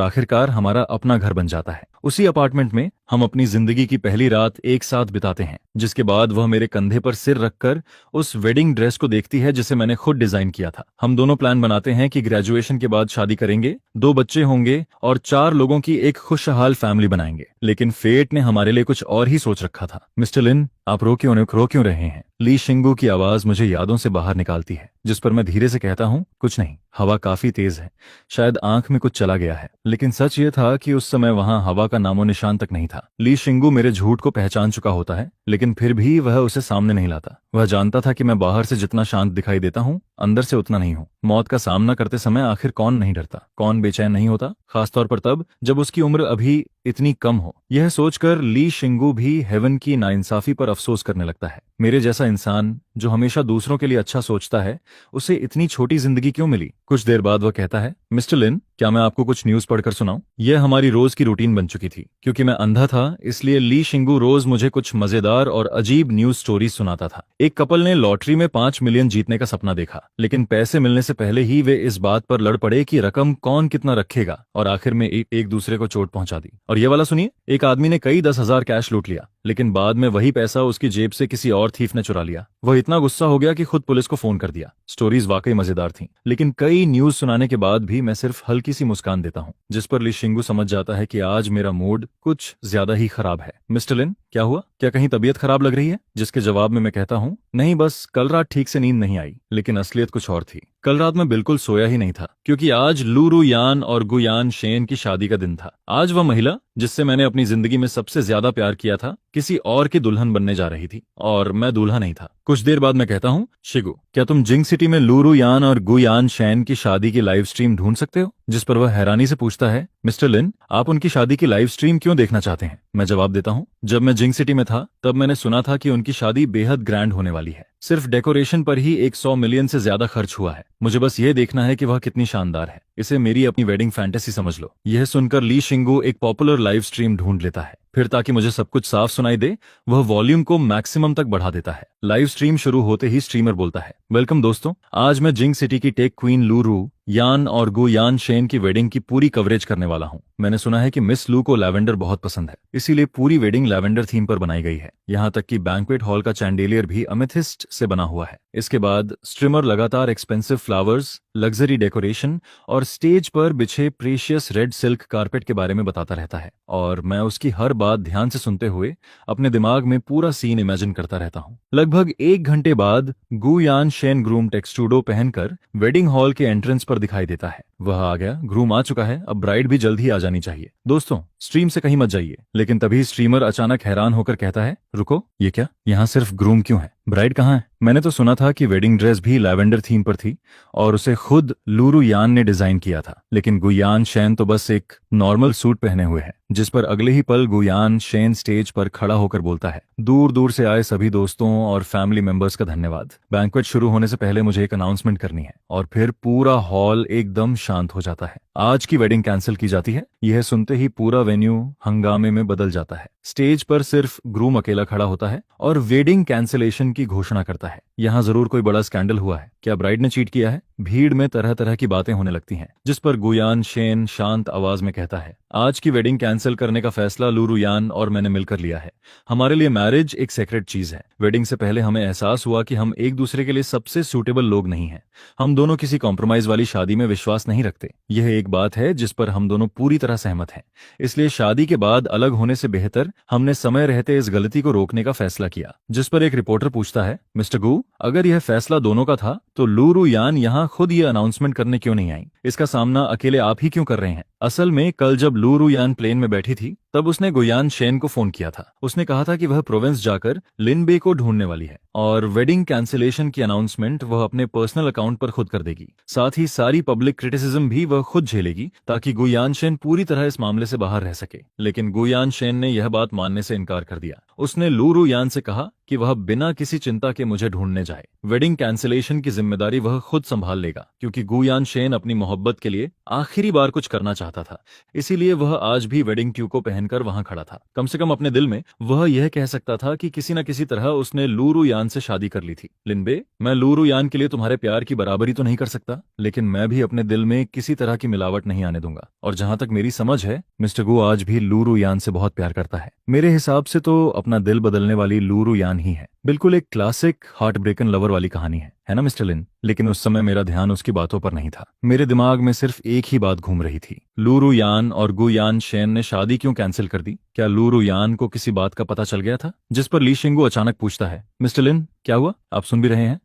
आखिरकार हमारा अपना घर बन जाता है। उसी अपार्टमेंट में हम अपनी जिंदगी की पहली रात एक साथ बिताते हैं, जिसके बाद वह मेरे कंधे पर सिर रखकर उस वेडिंग ड्रेस को देखती है जिसे मैंने खुद डिजाइन किया था। हम दोनों प्लान बनाते हैं कि ग्रेजुएशन के बाद शादी करेंगे, 2 बच्चे होंगे और 4 लोगों की एक खुशहाल फैमिली बनाएंगे। लेकिन फेट ने हमारे लिए कुछ और ही सोच रखा था। मिस्टर लिन, आप रो क्यों रहे हैं? ली शिंगू की आवाज मुझे यादों से बाहर निकालती है, जिस पर मैं धीरे से कहता हूँ, कुछ नहीं, हवा काफी तेज है, शायद आंख में कुछ चला गया है। लेकिन सच ये था कि उस समय वहां हवा का नामो निशान तक नहीं था। ली शिंगू मेरे झूठ को पहचान चुका होता है, लेकिन फिर भी वह उसे सामने नहीं लाता। वह जानता था कि मैं बाहर से जितना शांत दिखाई देता हूँ, अंदर से उतना नहीं हूँ। मौत का सामना करते समय आखिर कौन नहीं डरता, कौन बेचैन नहीं होता, खासतौर पर तब जब उसकी उम्र अभी इतनी कम हो। यह सोचकर ली शिंगू भी हेवन की नाइंसाफी पर अफसोस करने लगता है। मेरे जैसा इंसान जो हमेशा दूसरों के लिए अच्छा सोचता है, उसे इतनी छोटी जिंदगी क्यों मिली? कुछ देर बाद वह कहता है, मिस्टर लिन, क्या मैं आपको कुछ न्यूज पढ़कर सुनाऊं? यह हमारी रोज की रूटीन बन चुकी थी। क्योंकि मैं अंधा था, इसलिए ली शिंगू रोज मुझे कुछ मजेदार और अजीब न्यूज स्टोरीज सुनाता था। एक कपल ने लॉटरी में 5 मिलियन जीतने का सपना देखा, लेकिन पैसे मिलने से पहले ही वे इस बात पर लड़ पड़े कि रकम कौन कितना रखेगा, और आखिर में एक दूसरे को चोट पहुंचा दी। और ये वाला सुनिए, एक आदमी ने कई 10,000 कैश लूट लिया, लेकिन बाद में वही पैसा उसकी जेब से किसी और थीफ ने चुरा लिया। वह इतना गुस्सा हो गया कि खुद पुलिस को फोन कर दिया। स्टोरीज वाकई मजेदार थीं, लेकिन कई न्यूज सुनाने के बाद भी मैं सिर्फ हल्की सी मुस्कान देता हूँ, जिस पर ली शिंगू समझ जाता है कि आज मेरा मूड कुछ ज्यादा ही खराब है। मिस्टर लिन, क्या हुआ? क्या कहीं तबीयत खराब लग रही है? जिसके जवाब में मैं कहता हूँ, नहीं, बस कल रात ठीक से नींद नहीं आई। लेकिन असलियत कुछ और थी। कल रात मैं बिल्कुल सोया ही नहीं था, क्योंकि आज लूरू यान और गुयान शेन की शादी का दिन था। आज वह महिला जिससे मैंने अपनी जिंदगी में सबसे ज्यादा प्यार किया था, किसी और की दुल्हन बनने जा रही थी, और मैं दूल्हा नहीं था। कुछ देर बाद मैं कहता हूँ, शिगू, क्या तुम जिंग सिटी में लूरू यान और गुयान शेन की शादी की लाइव स्ट्रीम ढूंढ सकते हो? जिस पर वह हैरानी से पूछता है, मिस्टर लिन, आप उनकी शादी की लाइव स्ट्रीम क्यों देखना चाहते हैं? मैं जवाब देता हूँ, जब मैं जिंग सिटी में था तब मैंने सुना था कि उनकी शादी बेहद ग्रैंड होने वाली है। सिर्फ डेकोरेशन पर ही 100 मिलियन से ज्यादा खर्च हुआ है। मुझे बस ये देखना है कि वह कितनी शानदार है। इसे मेरी अपनी वेडिंग फैंटेसी समझ लो। यह सुनकर ली शिंगू एक पॉपुलर लाइव स्ट्रीम ढूंढ लेता है। फिर ताकि मुझे सब कुछ साफ सुनाई दे, वह वॉल्यूम को मैक्सिमम तक बढ़ा देता है। लाइव स्ट्रीम शुरू होते ही स्ट्रीमर बोलता है, वेलकम दोस्तों, आज मैं जिंग सिटी की टेक क्वीन लूरू यान और गुयान शेन की वेडिंग की पूरी कवरेज करने वाला हूँ। मैंने सुना है कि मिस लू को लैवेंडर बहुत पसंद है, इसीलिए पूरी वेडिंग लैवेंडर थीम पर बनाई गई है। यहाँ तक कि बैंक्वेट हॉल का चैंडेलियर भी अमेथिस्ट से बना हुआ है। इसके बाद स्ट्रीमर लगातार एक्सपेंसिव फ्लावर्स, लग्जरी डेकोरेशन और स्टेज पर बिछे प्रीशियस रेड सिल्क कारपेट के बारे में बताता रहता है, और मैं उसकी हर बात ध्यान से सुनते हुए अपने दिमाग में पूरा सीन इमेजिन करता रहता हूँ। लगभग 1 घंटे बाद गुयान शेन ग्रूम टेक्सटूडो पहनकर वेडिंग हॉल के एंट्रेंस पर दिखाई देता है। वह आ गया, ग्रूम आ चुका है, अब ब्राइड भी जल्द ही आ जानी चाहिए। दोस्तों, स्ट्रीम से कहीं मत जाइए। लेकिन तभी स्ट्रीमर अचानक हैरान होकर कहता है, रुको, ये क्या? यहाँ सिर्फ ग्रूम क्यों है? ब्राइड कहाँ है? मैंने तो सुना था कि वेडिंग ड्रेस भी लैवेंडर थीम पर थी और उसे खुद लूरू यान ने डिजाइन किया था। लेकिन गुयान शेन तो बस एक नॉर्मल सूट पहने हुए है। जिस पर अगले ही पल गुयान शेन स्टेज पर खड़ा होकर बोलता है, दूर दूर से आए सभी दोस्तों और फैमिली मेंबर्स का धन्यवाद। बैंक्वेट शुरू होने से पहले मुझे एक अनाउंसमेंट करनी है। और फिर पूरा हॉल एकदम शांत हो जाता है। आज की वेडिंग कैंसिल की जाती है। यह सुनते ही पूरा वेन्यू हंगामे में बदल जाता है। स्टेज पर सिर्फ ग्रूम अकेला खड़ा होता है और वेडिंग कैंसिलेशन की घोषणा करता है। यहाँ जरूर कोई बड़ा स्कैंडल हुआ है। क्या ब्राइड ने चीट किया है? भीड़ में तरह तरह की बातें होने लगती हैं, जिस पर गुयान शेन शांत आवाज में कहता है, आज की वेडिंग कैंसिल करने का फैसला लूरू यान और मैंने मिलकर लिया है। हमारे लिए मैरिज एक सेक्रेट चीज है। वेडिंग से पहले हमें एहसास हुआ कि हम एक दूसरे के लिए सबसे सूटेबल लोग नहीं हैं। हम दोनों किसी कॉम्प्रोमाइज वाली शादी में विश्वास नहीं रखते। यह एक बात है जिस पर हम दोनों पूरी तरह सहमत हैं। इसलिए शादी के बाद अलग होने से बेहतर हमने समय रहते इस गलती को रोकने का फैसला किया। जिस पर एक रिपोर्टर पूछता है, मिस्टर गू, अगर यह फैसला दोनों का था तो लूरू यान यहाँ खुद ये अनाउंसमेंट करने क्यों नहीं आई? इसका सामना अकेले आप ही क्यों कर रहे हैं? असल में कल जब लूरू यान प्लेन में बैठी थी तब उसने गुयान शेन को फोन किया था। उसने कहा था कि वह प्रोविंस जाकर लिनबे को ढूंढने वाली है और वेडिंग कैंसिलेशन की अनाउंसमेंट वह अपने पर्सनल अकाउंट पर खुद कर देगी। साथ ही सारी पब्लिक क्रिटिसिज्म भी वह खुद झेलेगी ताकि गुयान शेन पूरी तरह इस मामले से बाहर रह सके। लेकिन गुयान शेन ने यह बात मानने से इनकार कर दिया। उसने लूरू यान से कहा कि वह बिना किसी चिंता के मुझे ढूंढने जाए। वेडिंग कैंसिलेशन की जिम्मेदारी वह खुद संभाल लेगा, क्योंकि गुयान शेन अपनी मोहब्बत के लिए आखिरी बार कुछ करना चाहता था। इसीलिए वह आज भी वेडिंग ट्यू को पहनकर वहां खड़ा था। कम से कम अपने दिल में वह यह कह सकता था कि किसी न किसी तरह उसने लूरू यान से शादी कर ली थी। लिनबे, मैं लूरू यान के लिए तुम्हारे प्यार की बराबरी तो नहीं कर सकता, लेकिन मैं भी अपने दिल में किसी तरह की मिलावट नहीं आने दूंगा। और जहां तक मेरी समझ है, मिस्टर गू आज भी लूरू यान से बहुत प्यार करता है। मेरे हिसाब से तो अपना दिल बदलने वाली लूरू यान ही है। बिल्कुल एक क्लासिक हार्ट ब्रेकन लवर वाली कहानी है ना मिस्टर लिन? लेकिन उस समय मेरा ध्यान उसकी बातों पर नहीं था। मेरे दिमाग में सिर्फ एक ही बात घूम रही थी, लूरू यान और गुयान शेन ने शादी क्यों कैंसिल कर दी? क्या लूरू यान को किसी बात का पता चल गया था? जिस पर ली शिंगू अचानक पूछता है, मिस्टर लिन, क्या हुआ? आप सुन भी रहे हैं?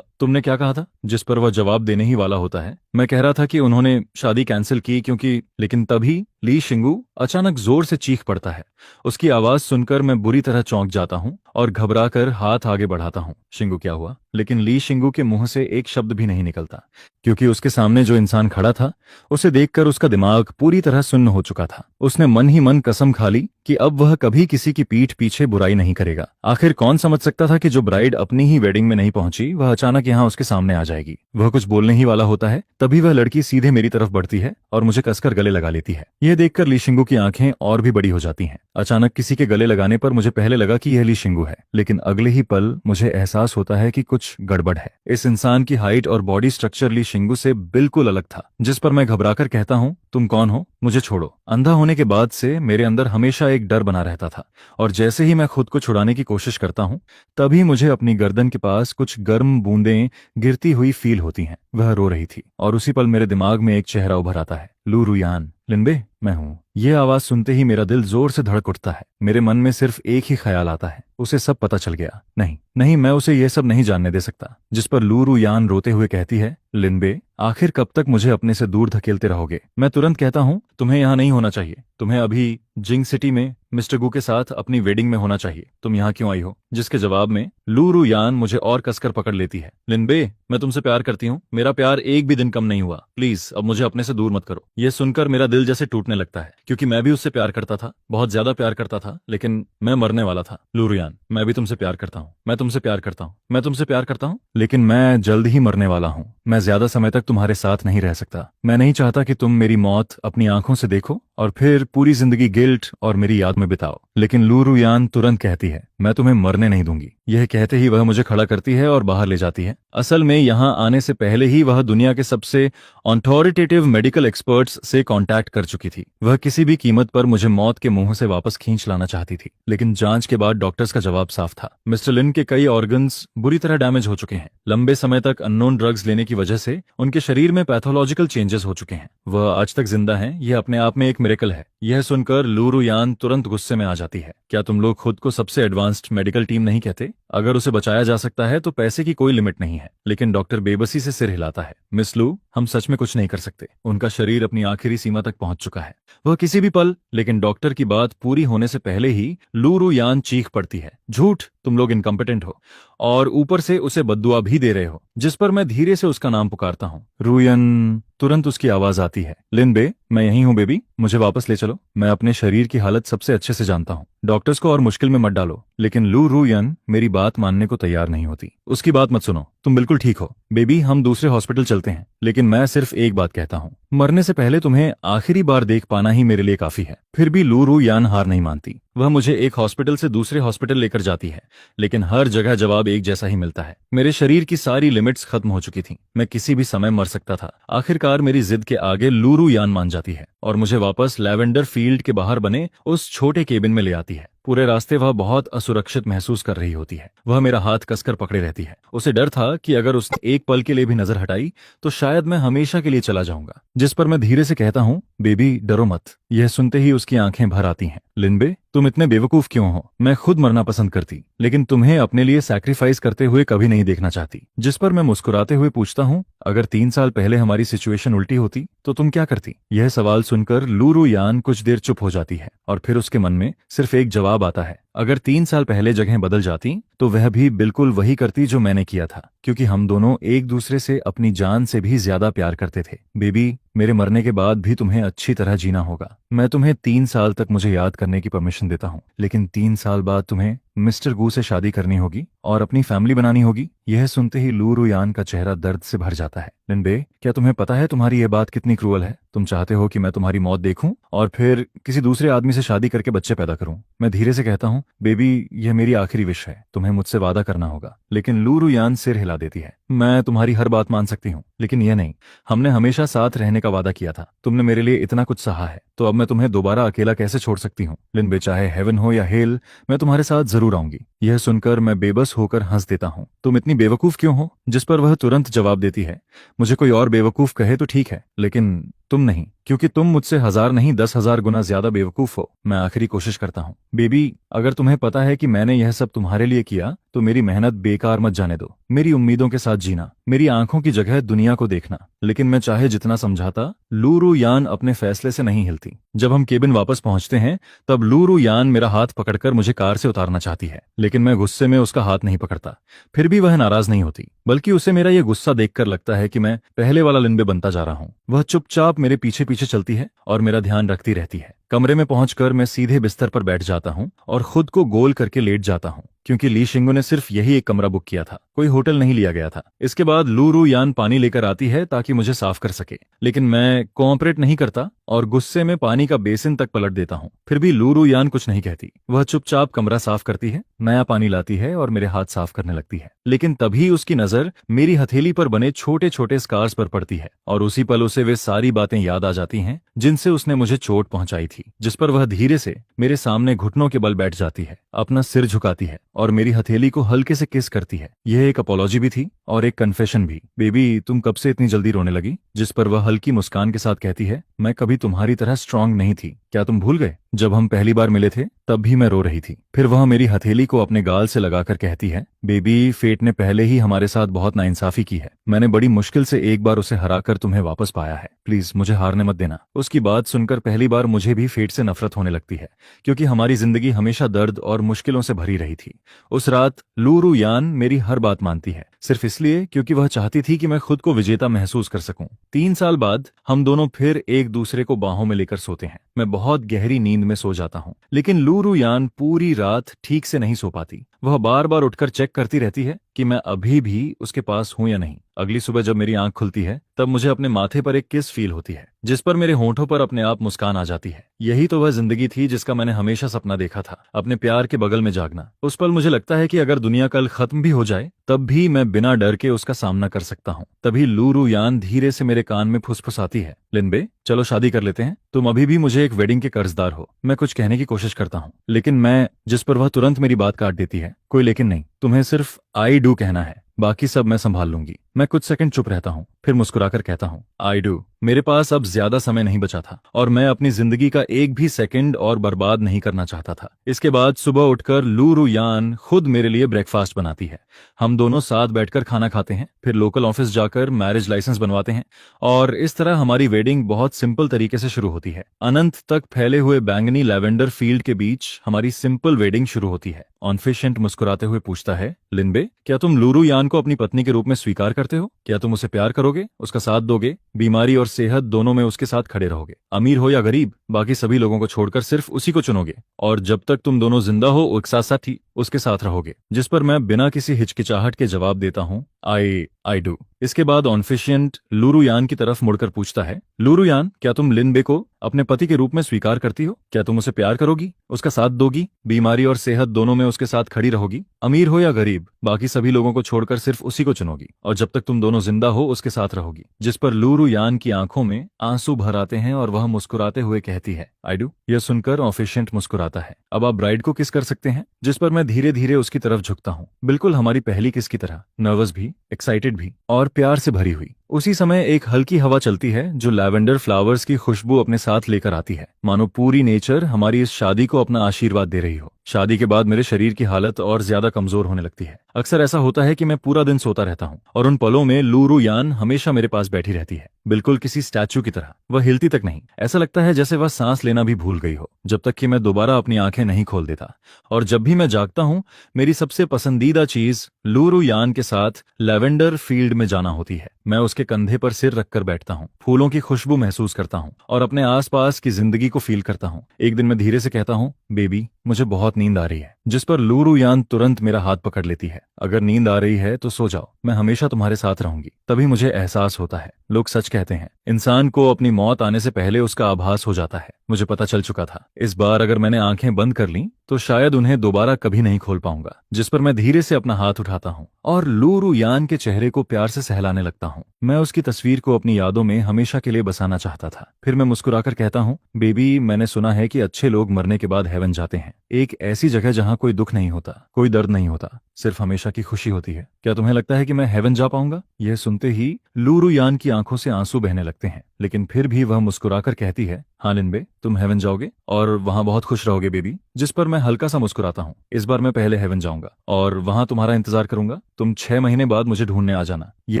तुमने क्या कहा था? जिस पर वह जवाब देने ही वाला होता है, मैं कह रहा था कि उन्होंने शादी कैंसिल की क्योंकि। लेकिन तभी ली शिंगू अचानक जोर से चीख पड़ता है। उसकी आवाज सुनकर मैं बुरी तरह चौंक जाता हूँ और घबराकर हाथ आगे बढ़ाता हूँ। शिंगू, क्या हुआ? लेकिन ली शिंगू के मुंह से एक शब्द भी नहीं निकलता, क्योंकि उसके सामने जो इंसान खड़ा था उसे देखकर उसका दिमाग पूरी तरह सुन्न हो चुका था। उसने मन ही मन कसम खा ली कि अब वह कभी किसी की पीठ पीछे बुराई नहीं करेगा। आखिर कौन समझ सकता था कि जो ब्राइड अपनी ही वेडिंग में नहीं पहुंची वह अचानक यहाँ उसके सामने आ जाएगी। वह कुछ बोलने ही वाला होता है, तभी वह लड़की सीधे मेरी तरफ बढ़ती है और मुझे कसकर गले लगा लेती है। यह देखकर ली शिंगू की आंखें और भी बड़ी हो जाती हैं। अचानक किसी के गले लगाने पर मुझे पहले लगा कि यह ली शिंगू है, लेकिन अगले ही पल मुझे एहसास होता है कि कुछ गड़बड़ है। इस इंसान की हाइट और बॉडी स्ट्रक्चर ली शिंगू से बिल्कुल अलग था। जिस पर मैं घबराकर कहता हूँ, तुम कौन हो? मुझे छोड़ो। अंधा होने के बाद से मेरे अंदर हमेशा एक डर बना रहता था, और जैसे ही मैं खुद को छुड़ाने की कोशिश करता हूँ तभी मुझे अपनी गर्दन के पास कुछ गर्म बूंदें गिरती हुई फील होती हैं। वह रो रही थी, और उसी पल मेरे दिमाग में एक चेहरा उभर आता है। लू रुयान। लिनबे, मैं हूँ। ये आवाज सुनते ही मेरा दिल जोर से धड़क उठता है। मेरे मन में सिर्फ एक ही ख्याल आता है, उसे सब पता चल गया। नहीं नहीं, मैं उसे ये सब नहीं जानने दे सकता। जिस पर लू रुयान रोते हुए कहती है, लिनबे, आखिर कब तक मुझे अपने से दूर धकेलते रहोगे? मैं तुरंत कहता हूँ, तुम्हें यहाँ नहीं होना चाहिए। तुम्हें अभी जिंग सिटी में मिस्टर गू के साथ अपनी वेडिंग में होना चाहिए। तुम यहाँ क्यों आई हो? जिसके जवाब में लू रुयान मुझे और कसकर पकड़ लेती है। लिनबे, मैं तुमसे प्यार करती हूँ। मेरा प्यार एक भी दिन कम नहीं हुआ। प्लीज अब मुझे अपने से दूर मत करो। यह सुनकर मेरा दिल जैसे टूटने लगता है, क्योंकि मैं भी उससे प्यार करता था, बहुत ज्यादा प्यार करता था, लेकिन मैं मरने वाला था। लू रुयान, मैं भी तुमसे प्यार करता हूँ। मैं तुमसे प्यार करता हूँ। मैं तुमसे प्यार करता हूँ, लेकिन मैं जल्द ही मरने वाला हूँ। मैं ज्यादा समय तक तुम्हारे साथ नहीं रह सकता। मैं नहीं चाहता कि तुम मेरी मौत अपनी आंखों से देखो और फिर पूरी जिंदगी गिल्ट और मेरी याद में बिताओ। लेकिन लू रुयान तुरंत कहती है, मैं तुम्हें मरने नहीं दूंगी। यह कहते ही वह मुझे खड़ा करती है और बाहर ले जाती है। असल में यहाँ आने से पहले ही वह दुनिया के सबसे ऑथोरिटेटिव मेडिकल एक्सपर्ट्स से कांटेक्ट कर चुकी थी। वह किसी भी कीमत पर मुझे मौत के मुंह से वापस खींच लाना चाहती थी, लेकिन जांच के बाद डॉक्टर्स का जवाब साफ था। मिस्टर लिन के कई ऑर्गन्स बुरी तरह डैमेज हो चुके हैं। लंबे समय तक अननोन ड्रग्स लेने की वजह से उनके शरीर में पैथोलॉजिकल चेंजेस हो चुके हैं। वह आज तक जिंदा हैं, यह अपने आप में एक मिरेकल है। यह सुनकर लू रुयान तुरंत गुस्से में आ जाती है। क्या तुम लोग खुद को सबसे एडवांस्ड मेडिकल टीम नहीं कहते? अगर उसे बचाया जा सकता है तो पैसे की कोई लिमिट नहीं है। लेकिन डॉक्टर बेबसी से सिर हिलाता है। मिस लू, हम सच में कुछ नहीं कर सकते। उनका शरीर अपनी आखिरी सीमा तक पहुंच चुका है। वह किसी भी पल। लेकिन डॉक्टर की बात पूरी होने से पहले ही लू रुयान चीख पड़ती है, झूठ, तुम लोग इनकम्पिटेंट हो, और ऊपर से उसे बद्दुआ भी दे रहे हो। जिस पर मैं धीरे से उसका नाम पुकारता हूँ, रुयन। तुरंत उसकी आवाज आती है, लिनबे, मैं यहीं हूँ बेबी, मुझे वापस ले चलो। मैं अपने शरीर की हालत सबसे अच्छे से जानता हूँ। डॉक्टर्स को और मुश्किल में मत डालो। लेकिन लू रुयन मेरी बात मानने को तैयार नहीं होती। उसकी बात मत सुनो, तुम बिल्कुल ठीक हो बेबी, हम दूसरे हॉस्पिटल चलते हैं। लेकिन मैं सिर्फ एक बात कहता हूँ, मरने से पहले तुम्हें आखिरी बार देख पाना ही मेरे लिए काफी है। फिर भी लू रुयान हार नहीं मानती। वह मुझे एक हॉस्पिटल से दूसरे हॉस्पिटल लेकर जाती है, लेकिन हर जगह जवाब एक जैसा ही मिलता है। मेरे शरीर की सारी लिमिट्स खत्म हो चुकी थीं। मैं किसी भी समय मर सकता था। आखिरकार मेरी जिद के आगे लू रुयान मान जाती है और मुझे वापस लैवेंडर फील्ड के बाहर बने उस छोटे केबिन में ले आती है। पूरे रास्ते वह बहुत असुरक्षित महसूस कर रही होती है। वह मेरा हाथ कसकर पकड़े रहती है। उसे डर था कि अगर उसने एक पल के लिए भी नजर हटाई तो शायद मैं हमेशा के लिए चला जाऊंगा। जिस पर मैं धीरे से कहता हूँ, बेबी डरो मत। यह सुनते ही उसकी आंखें भर आती हैं। लिनबे, तुम इतने बेवकूफ क्यों हो? मैं खुद मरना पसंद करती, लेकिन तुम्हें अपने लिए सैक्रिफाइस करते हुए कभी नहीं देखना चाहती। जिस पर मैं मुस्कुराते हुए पूछता हूँ, अगर 3 साल पहले हमारी सिचुएशन उल्टी होती तो तुम क्या करती? यह सवाल सुनकर लू रुयान कुछ देर चुप हो जाती है और फिर उसके मन में सिर्फ एक जवाब आता है, अगर 3 साल पहले जगह बदल जाती तो वह भी बिल्कुल वही करती जो मैंने किया था, क्योंकि हम दोनों एक दूसरे से अपनी जान से भी ज्यादा प्यार करते थे। बेबी, मेरे मरने के बाद भी तुम्हें अच्छी तरह जीना होगा। मैं तुम्हें 3 साल तक मुझे याद करने की परमिशन देता हूँ, लेकिन 3 साल बाद तुम्हें मिस्टर गू से शादी करनी होगी और अपनी फैमिली बनानी होगी। यह सुनते ही लू रुयान का चेहरा दर्द से भर जाता है। लिनबे, क्या तुम्हें पता है तुम्हारी यह बात कितनी क्रूअल है? तुम चाहते हो कि मैं तुम्हारी मौत देखूं और फिर किसी दूसरे आदमी से शादी करके बच्चे पैदा करूं। मैं धीरे से कहता हूं, बेबी, यह मेरी आखिरी विश है। तुम्हें मुझसे वादा करना होगा। लेकिन लू रुयान सिर हिला देती है। मैं तुम्हारी हर बात मान सकती हूँ, लेकिन यह नहीं। हमने हमेशा साथ रहने का वादा किया था। तुमने मेरे लिए इतना कुछ सहा है, तो अब मैं तुम्हें दोबारा अकेला कैसे छोड़ सकती हूँ? लिनबे, चाहे हेवन हो या हेल, मैं तुम्हारे साथ जरूर आऊंगी। यह सुनकर मैं बेबस होकर हंस देता हूँ। तुम इतनी बेवकूफ क्यों हो? जिस पर वह तुरंत जवाब देती है, मुझे कोई और बेवकूफ कहे तो ठीक है, लेकिन तुम नहीं, क्योंकि तुम मुझसे 1000 नहीं 10,000 गुना ज्यादा बेवकूफ हो। मैं आखिरी कोशिश करता हूँ। बेबी, अगर तुम्हें पता है कि मैंने यह सब तुम्हारे लिए किया तो मेरी मेहनत बेकार मत जाने दो। मेरी उम्मीदों के साथ जीना, मेरी आंखों की जगह दुनिया को देखना। लेकिन मैं चाहे जितना समझाता, लू रुयान अपने फैसले से नहीं हिलती। जब हम केबिन वापस पहुंचते हैं तब लू रुयान मेरा हाथ पकड़कर मुझे कार से उतारना चाहती है, लेकिन मैं गुस्से में उसका हाथ नहीं पकड़ता। फिर भी वह नाराज नहीं होती, बल्कि उसे मेरा यह गुस्सा देखकर लगता है कि मैं पहले वाला लिनबे बनता जा रहा हूँ। वह चुपचाप मेरे पीछे पीछे चलती है और मेरा ध्यान रखती रहती है। कमरे में पहुंचकर मैं सीधे बिस्तर पर बैठ जाता हूँ और खुद को गोल करके लेट जाता हूँ। क्योंकि ली शिंगो ने सिर्फ यही एक कमरा बुक किया था, कोई होटल नहीं लिया गया था। इसके बाद लू रू यान पानी लेकर आती है ताकि मुझे साफ कर सके, लेकिन मैं कोऑपरेट नहीं करता और गुस्से में पानी का बेसिन तक पलट देता हूँ। फिर भी लू रू यान कुछ नहीं कहती। वह चुपचाप कमरा साफ करती है, नया पानी लाती है और मेरे हाथ साफ करने लगती है। लेकिन तभी उसकी नजर मेरी हथेली पर बने छोटे छोटे स्कार्स पर पड़ती है और उसी पल उसे वे सारी बातें याद आ जाती हैं जिनसे उसने मुझे चोट पहुंचाई थी। जिस पर वह धीरे से मेरे सामने घुटनों के बल बैठ जाती है, अपना सिर झुकाती है और मेरी हथेली को हल्के से किस करती है। यह एक अपॉलॉजी भी थी और एक कन्फेशन भी। बेबी, तुम कब से इतनी जल्दी रोने लगी? जिस पर वह हल्की मुस्कान के साथ कहती है, मैं कभी तुम्हारी तरह स्ट्रांग नहीं थी। क्या तुम भूल गए? जब हम पहली बार मिले थे तब भी मैं रो रही थी। फिर वह मेरी हथेली को अपने गाल से लगाकर कहती है, बेबी, फेट ने पहले ही हमारे साथ बहुत नाइंसाफी की है। मैंने बड़ी मुश्किल से एक बार उसे हराकर तुम्हें वापस पाया है। प्लीज मुझे हारने मत देना। उसकी बात सुनकर पहली बार मुझे भी फेट से नफरत होने लगती है, क्योंकि हमारी जिंदगी हमेशा दर्द और मुश्किलों से भरी रही थी। उस रात लू रू यान मेरी हर बात मानती है, सिर्फ इसलिए क्योंकि वह चाहती थी कि मैं खुद को विजेता महसूस कर सकूं। 3 साल बाद हम दोनों फिर एक दूसरे को बाहों में लेकर सोते हैं। मैं बहुत गहरी नींद में सो जाता हूँ, लेकिन लू रू यान पूरी रात ठीक से नहीं सो पाती। वह बार बार उठकर चेक करती रहती है कि मैं अभी भी उसके पास हूं या नहीं। अगली सुबह जब मेरी आंख खुलती है तब मुझे अपने माथे पर एक किस फील होती है, जिस पर मेरे होंठों पर अपने आप मुस्कान आ जाती है। यही तो वह जिंदगी थी जिसका मैंने हमेशा सपना देखा था, अपने प्यार के बगल में जागना। उस पल मुझे लगता है कि अगर दुनिया कल खत्म भी हो जाए तब भी मैं बिना डर के उसका सामना कर सकता हूँ। तभी लू रू यान धीरे से मेरे कान में फुसफुसाती है, लिनबे, चलो शादी कर लेते हैं। तुम अभी भी मुझे एक वेडिंग के कर्जदार हो। मैं कुछ कहने की कोशिश करता हूँ, लेकिन मैं, जिस पर वह तुरंत मेरी बात काट देती है, कोई लेकिन नहीं, तुम्हें सिर्फ आई डू कहना है, बाकी सब मैं संभाल लूंगी। मैं कुछ सेकंड चुप रहता हूँ, फिर मुस्कुराकर कहता हूँ, आई डू। मेरे पास अब ज्यादा समय नहीं बचा था और मैं अपनी जिंदगी का एक भी सेकंड और बर्बाद नहीं करना चाहता था। इसके बाद सुबह उठकर लू रू यान खुद मेरे लिए ब्रेकफास्ट बनाती है। हम दोनों साथ बैठकर खाना खाते हैं, फिर लोकल ऑफिस जाकर मैरिज लाइसेंस बनवाते हैं और इस तरह हमारी वेडिंग बहुत सिंपल तरीके से शुरू होती है। अनंत तक फैले हुए बैंगनी लैवेंडर फील्ड के बीच हमारी सिंपल वेडिंग शुरू होती है। ऑनफिशिएंट मुस्कुराते हुए पूछता है, लिनबे, क्या तुम लू रू यान को अपनी पत्नी के रूप में स्वीकार करते हो? क्या तुम उसे प्यार करोगे, उसका साथ दोगे, बीमारी और सेहत दोनों में उसके साथ खड़े रहोगे? अमीर हो या गरीब, बाकी सभी लोगों को छोड़कर सिर्फ उसी को चुनोगे और जब तक तुम दोनों जिंदा हो एक साथ ही उसके साथ रहोगे? जिस पर मैं बिना किसी हिचकिचाहट के जवाब देता हूँ, आई डू। इसके बाद ऑनफिशिएंट लू रू यान की तरफ मुड़कर पूछता है, लू रू यान, क्या तुम लिनबे को अपने पति के रूप में स्वीकार करती हो? क्या तुम उसे प्यार करोगी, उसका साथ दोगी, बीमारी और सेहत दोनों में उसके साथ खड़ी रहोगी? अमीर हो या गरीब, बाकी सभी लोगों को छोड़कर सिर्फ उसी को चुनोगी और जब तक तुम दोनों जिंदा हो उसके साथ रहोगी? जिस पर लू रू यान की आंखों में आंसू भर आते हैं और वह मुस्कुराते हुए कहती है, आई डू। यह सुनकर ऑफिशिएंट मुस्कुराता है, अब आप ब्राइड को किस कर सकते हैं? जिस पर मैं धीरे धीरे उसकी तरफ झुकता हूँ, बिल्कुल हमारी पहली किस की तरह, नर्वस भी, एक्साइटेड भी और प्यार से भरी हुई। उसी समय एक हल्की हवा चलती है जो लैवेंडर फ्लावर्स की खुशबू अपने साथ लेकर आती है, मानो पूरी नेचर हमारी इस शादी को अपना आशीर्वाद दे रही हो। शादी के बाद मेरे शरीर की हालत और ज्यादा कमजोर होने लगती है। अक्सर ऐसा होता है कि मैं पूरा दिन सोता रहता हूँ और उन पलों में लू रू यान हमेशा मेरे पास बैठी रहती है, बिल्कुल किसी स्टैचू की तरह। वह हिलती तक नहीं, ऐसा लगता है जैसे वह सांस लेना भी भूल गई हो, जब तक कि मैं दोबारा अपनी आंखें नहीं खोल देता। और जब भी मैं जागता हूँ, मेरी सबसे पसंदीदा चीज लू रू यान के साथ लैवेंडर फील्ड में जाना होती है। मैं उसके कंधे पर सिर रखकर बैठता हूँ, फूलों की खुशबू महसूस करता हूँ और अपने आसपास की जिंदगी को फील करता हूँ। एक दिन मैं धीरे से कहता हूँ, बेबी, मुझे बहुत नींद आ रही है। जिस पर लू रू यान तुरंत मेरा हाथ पकड़ लेती है, अगर नींद आ रही है तो सो जाओ, मैं हमेशा तुम्हारे साथ रहूंगी। तभी मुझे एहसास होता है, लोग सच कहते हैं, इंसान को अपनी मौत आने से पहले उसका आभास हो जाता है। मुझे पता चल चुका था, इस बार अगर मैंने आंखें बंद कर लीं तो शायद उन्हें दोबारा कभी नहीं खोल पाऊंगा। जिस पर मैं धीरे से अपना हाथ उठाता हूँ और लू रू यान के चेहरे को प्यार से सहलाने लगता हूँ। मैं उसकी तस्वीर को अपनी यादों में हमेशा के लिए बसाना चाहता था। फिर मैं मुस्कुराकर कहता हूँ, बेबी, मैंने सुना है कि अच्छे लोग मरने के बाद हेवन जाते हैं, एक ऐसी जगह जहाँ कोई दुख नहीं होता, कोई दर्द नहीं होता, सिर्फ हमेशा की खुशी होती है। क्या तुम्हें लगता है कि मैं हेवन जा पाऊंगा? यह सुनते ही लू रू यान की आंखों से आंसू बहने लगते हैं, लेकिन फिर भी वह मुस्कुराकर कहती है, हाँ लिनबे, तुम हेवन जाओगे और वहां बहुत खुश रहोगे बेबी। जिस पर मैं हल्का सा मुस्कुराता हूँ, इस बार मैं पहले हेवन जाऊंगा और वहां तुम्हारा इंतजार करूंगा। तुम 6 महीने बाद मुझे ढूंढने आ जाना। ये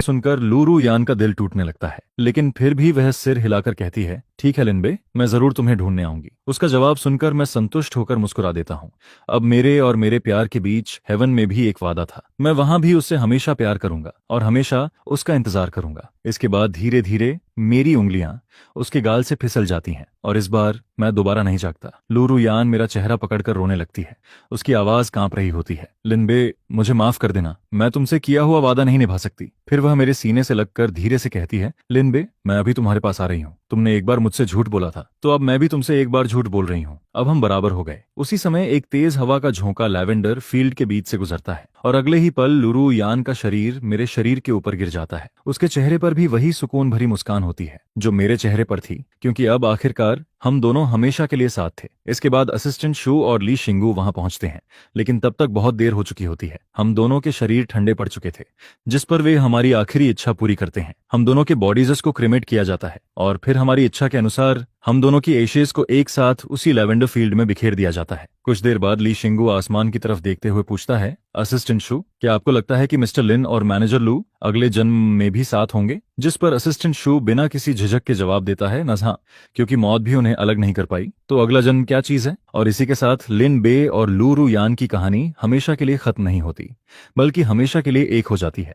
सुनकर लू रू यान का दिल टूटने लगता है, लेकिन फिर भी वह सिर हिलाकर कहती है, ठीक है लिनबे, मैं जरूर तुम्हें ढूंढने आऊंगी। उसका जवाब सुनकर मैं संतुष्ट होकर मुस्कुरा देता हूँ। अब मेरे और मेरे प्यार के बीच हेवन में भी एक वादा था, मैं वहां भी उससे हमेशा प्यार करूंगा और हमेशा उसका इंतजार करूंगा। इसके बाद धीरे धीरे मेरी उंगलियां उसके गाल से फिसल जाती हैं और इस बार मैं दोबारा नहीं जागता। लूरू यान मेरा चेहरा पकड़कर रोने लगती है। उसकी आवाज कांप रही होती है। लिनबे, मुझे माफ कर देना, मैं तुमसे किया हुआ वादा नहीं निभा सकती। फिर वह मेरे सीने से लगकर धीरे से कहती है, लिनबे, मैं अभी तुम्हारे पास आ रही हूँ। तुमने एक बार मुझसे झूठ बोला था, तो अब मैं भी तुमसे एक बार झूठ बोल रही हूँ। अब हम बराबर हो गए। उसी समय एक तेज हवा का झोंका लैवेंडर फील्ड के बीच से गुजरता है और अगले ही पल लुरू यान का शरीर मेरे शरीर के ऊपर गिर जाता है। उसके चेहरे पर भी वही सुकून भरी मुस्कान होती है जो मेरे चेहरे पर थी, क्योंकि अब आखिरकार हम दोनों हमेशा के लिए साथ थे। इसके बाद असिस्टेंट शू और ली शिंगू वहां पहुंचते हैं, लेकिन तब तक बहुत देर हो चुकी होती है। हम दोनों के शरीर ठंडे पड़ चुके थे, जिस पर वे हमारी आखिरी इच्छा पूरी करते हैं। हम दोनों के बॉडीज को क्रिमेट किया जाता है और फिर हमारी इच्छा के अनुसार हम दोनों की एशेज को एक साथ उसी लैवेंडर फील्ड में बिखेर दिया जाता है। कुछ देर बाद ली शिंगू आसमान की तरफ देखते हुए पूछता है, असिस्टेंट शू, क्या आपको लगता है कि मिस्टर लिन और मैनेजर लू अगले जन्म में भी साथ होंगे? जिस पर असिस्टेंट शू बिना किसी झिझक के जवाब देता है, नज़ हाँ, क्योंकि मौत भी उन्हें अलग नहीं कर पाई। तो अगला जन्म क्या चीज है? और इसी के साथ लिन बे और लू रू यान की कहानी हमेशा के लिए खत्म नहीं होती, बल्कि हमेशा के लिए एक हो जाती है।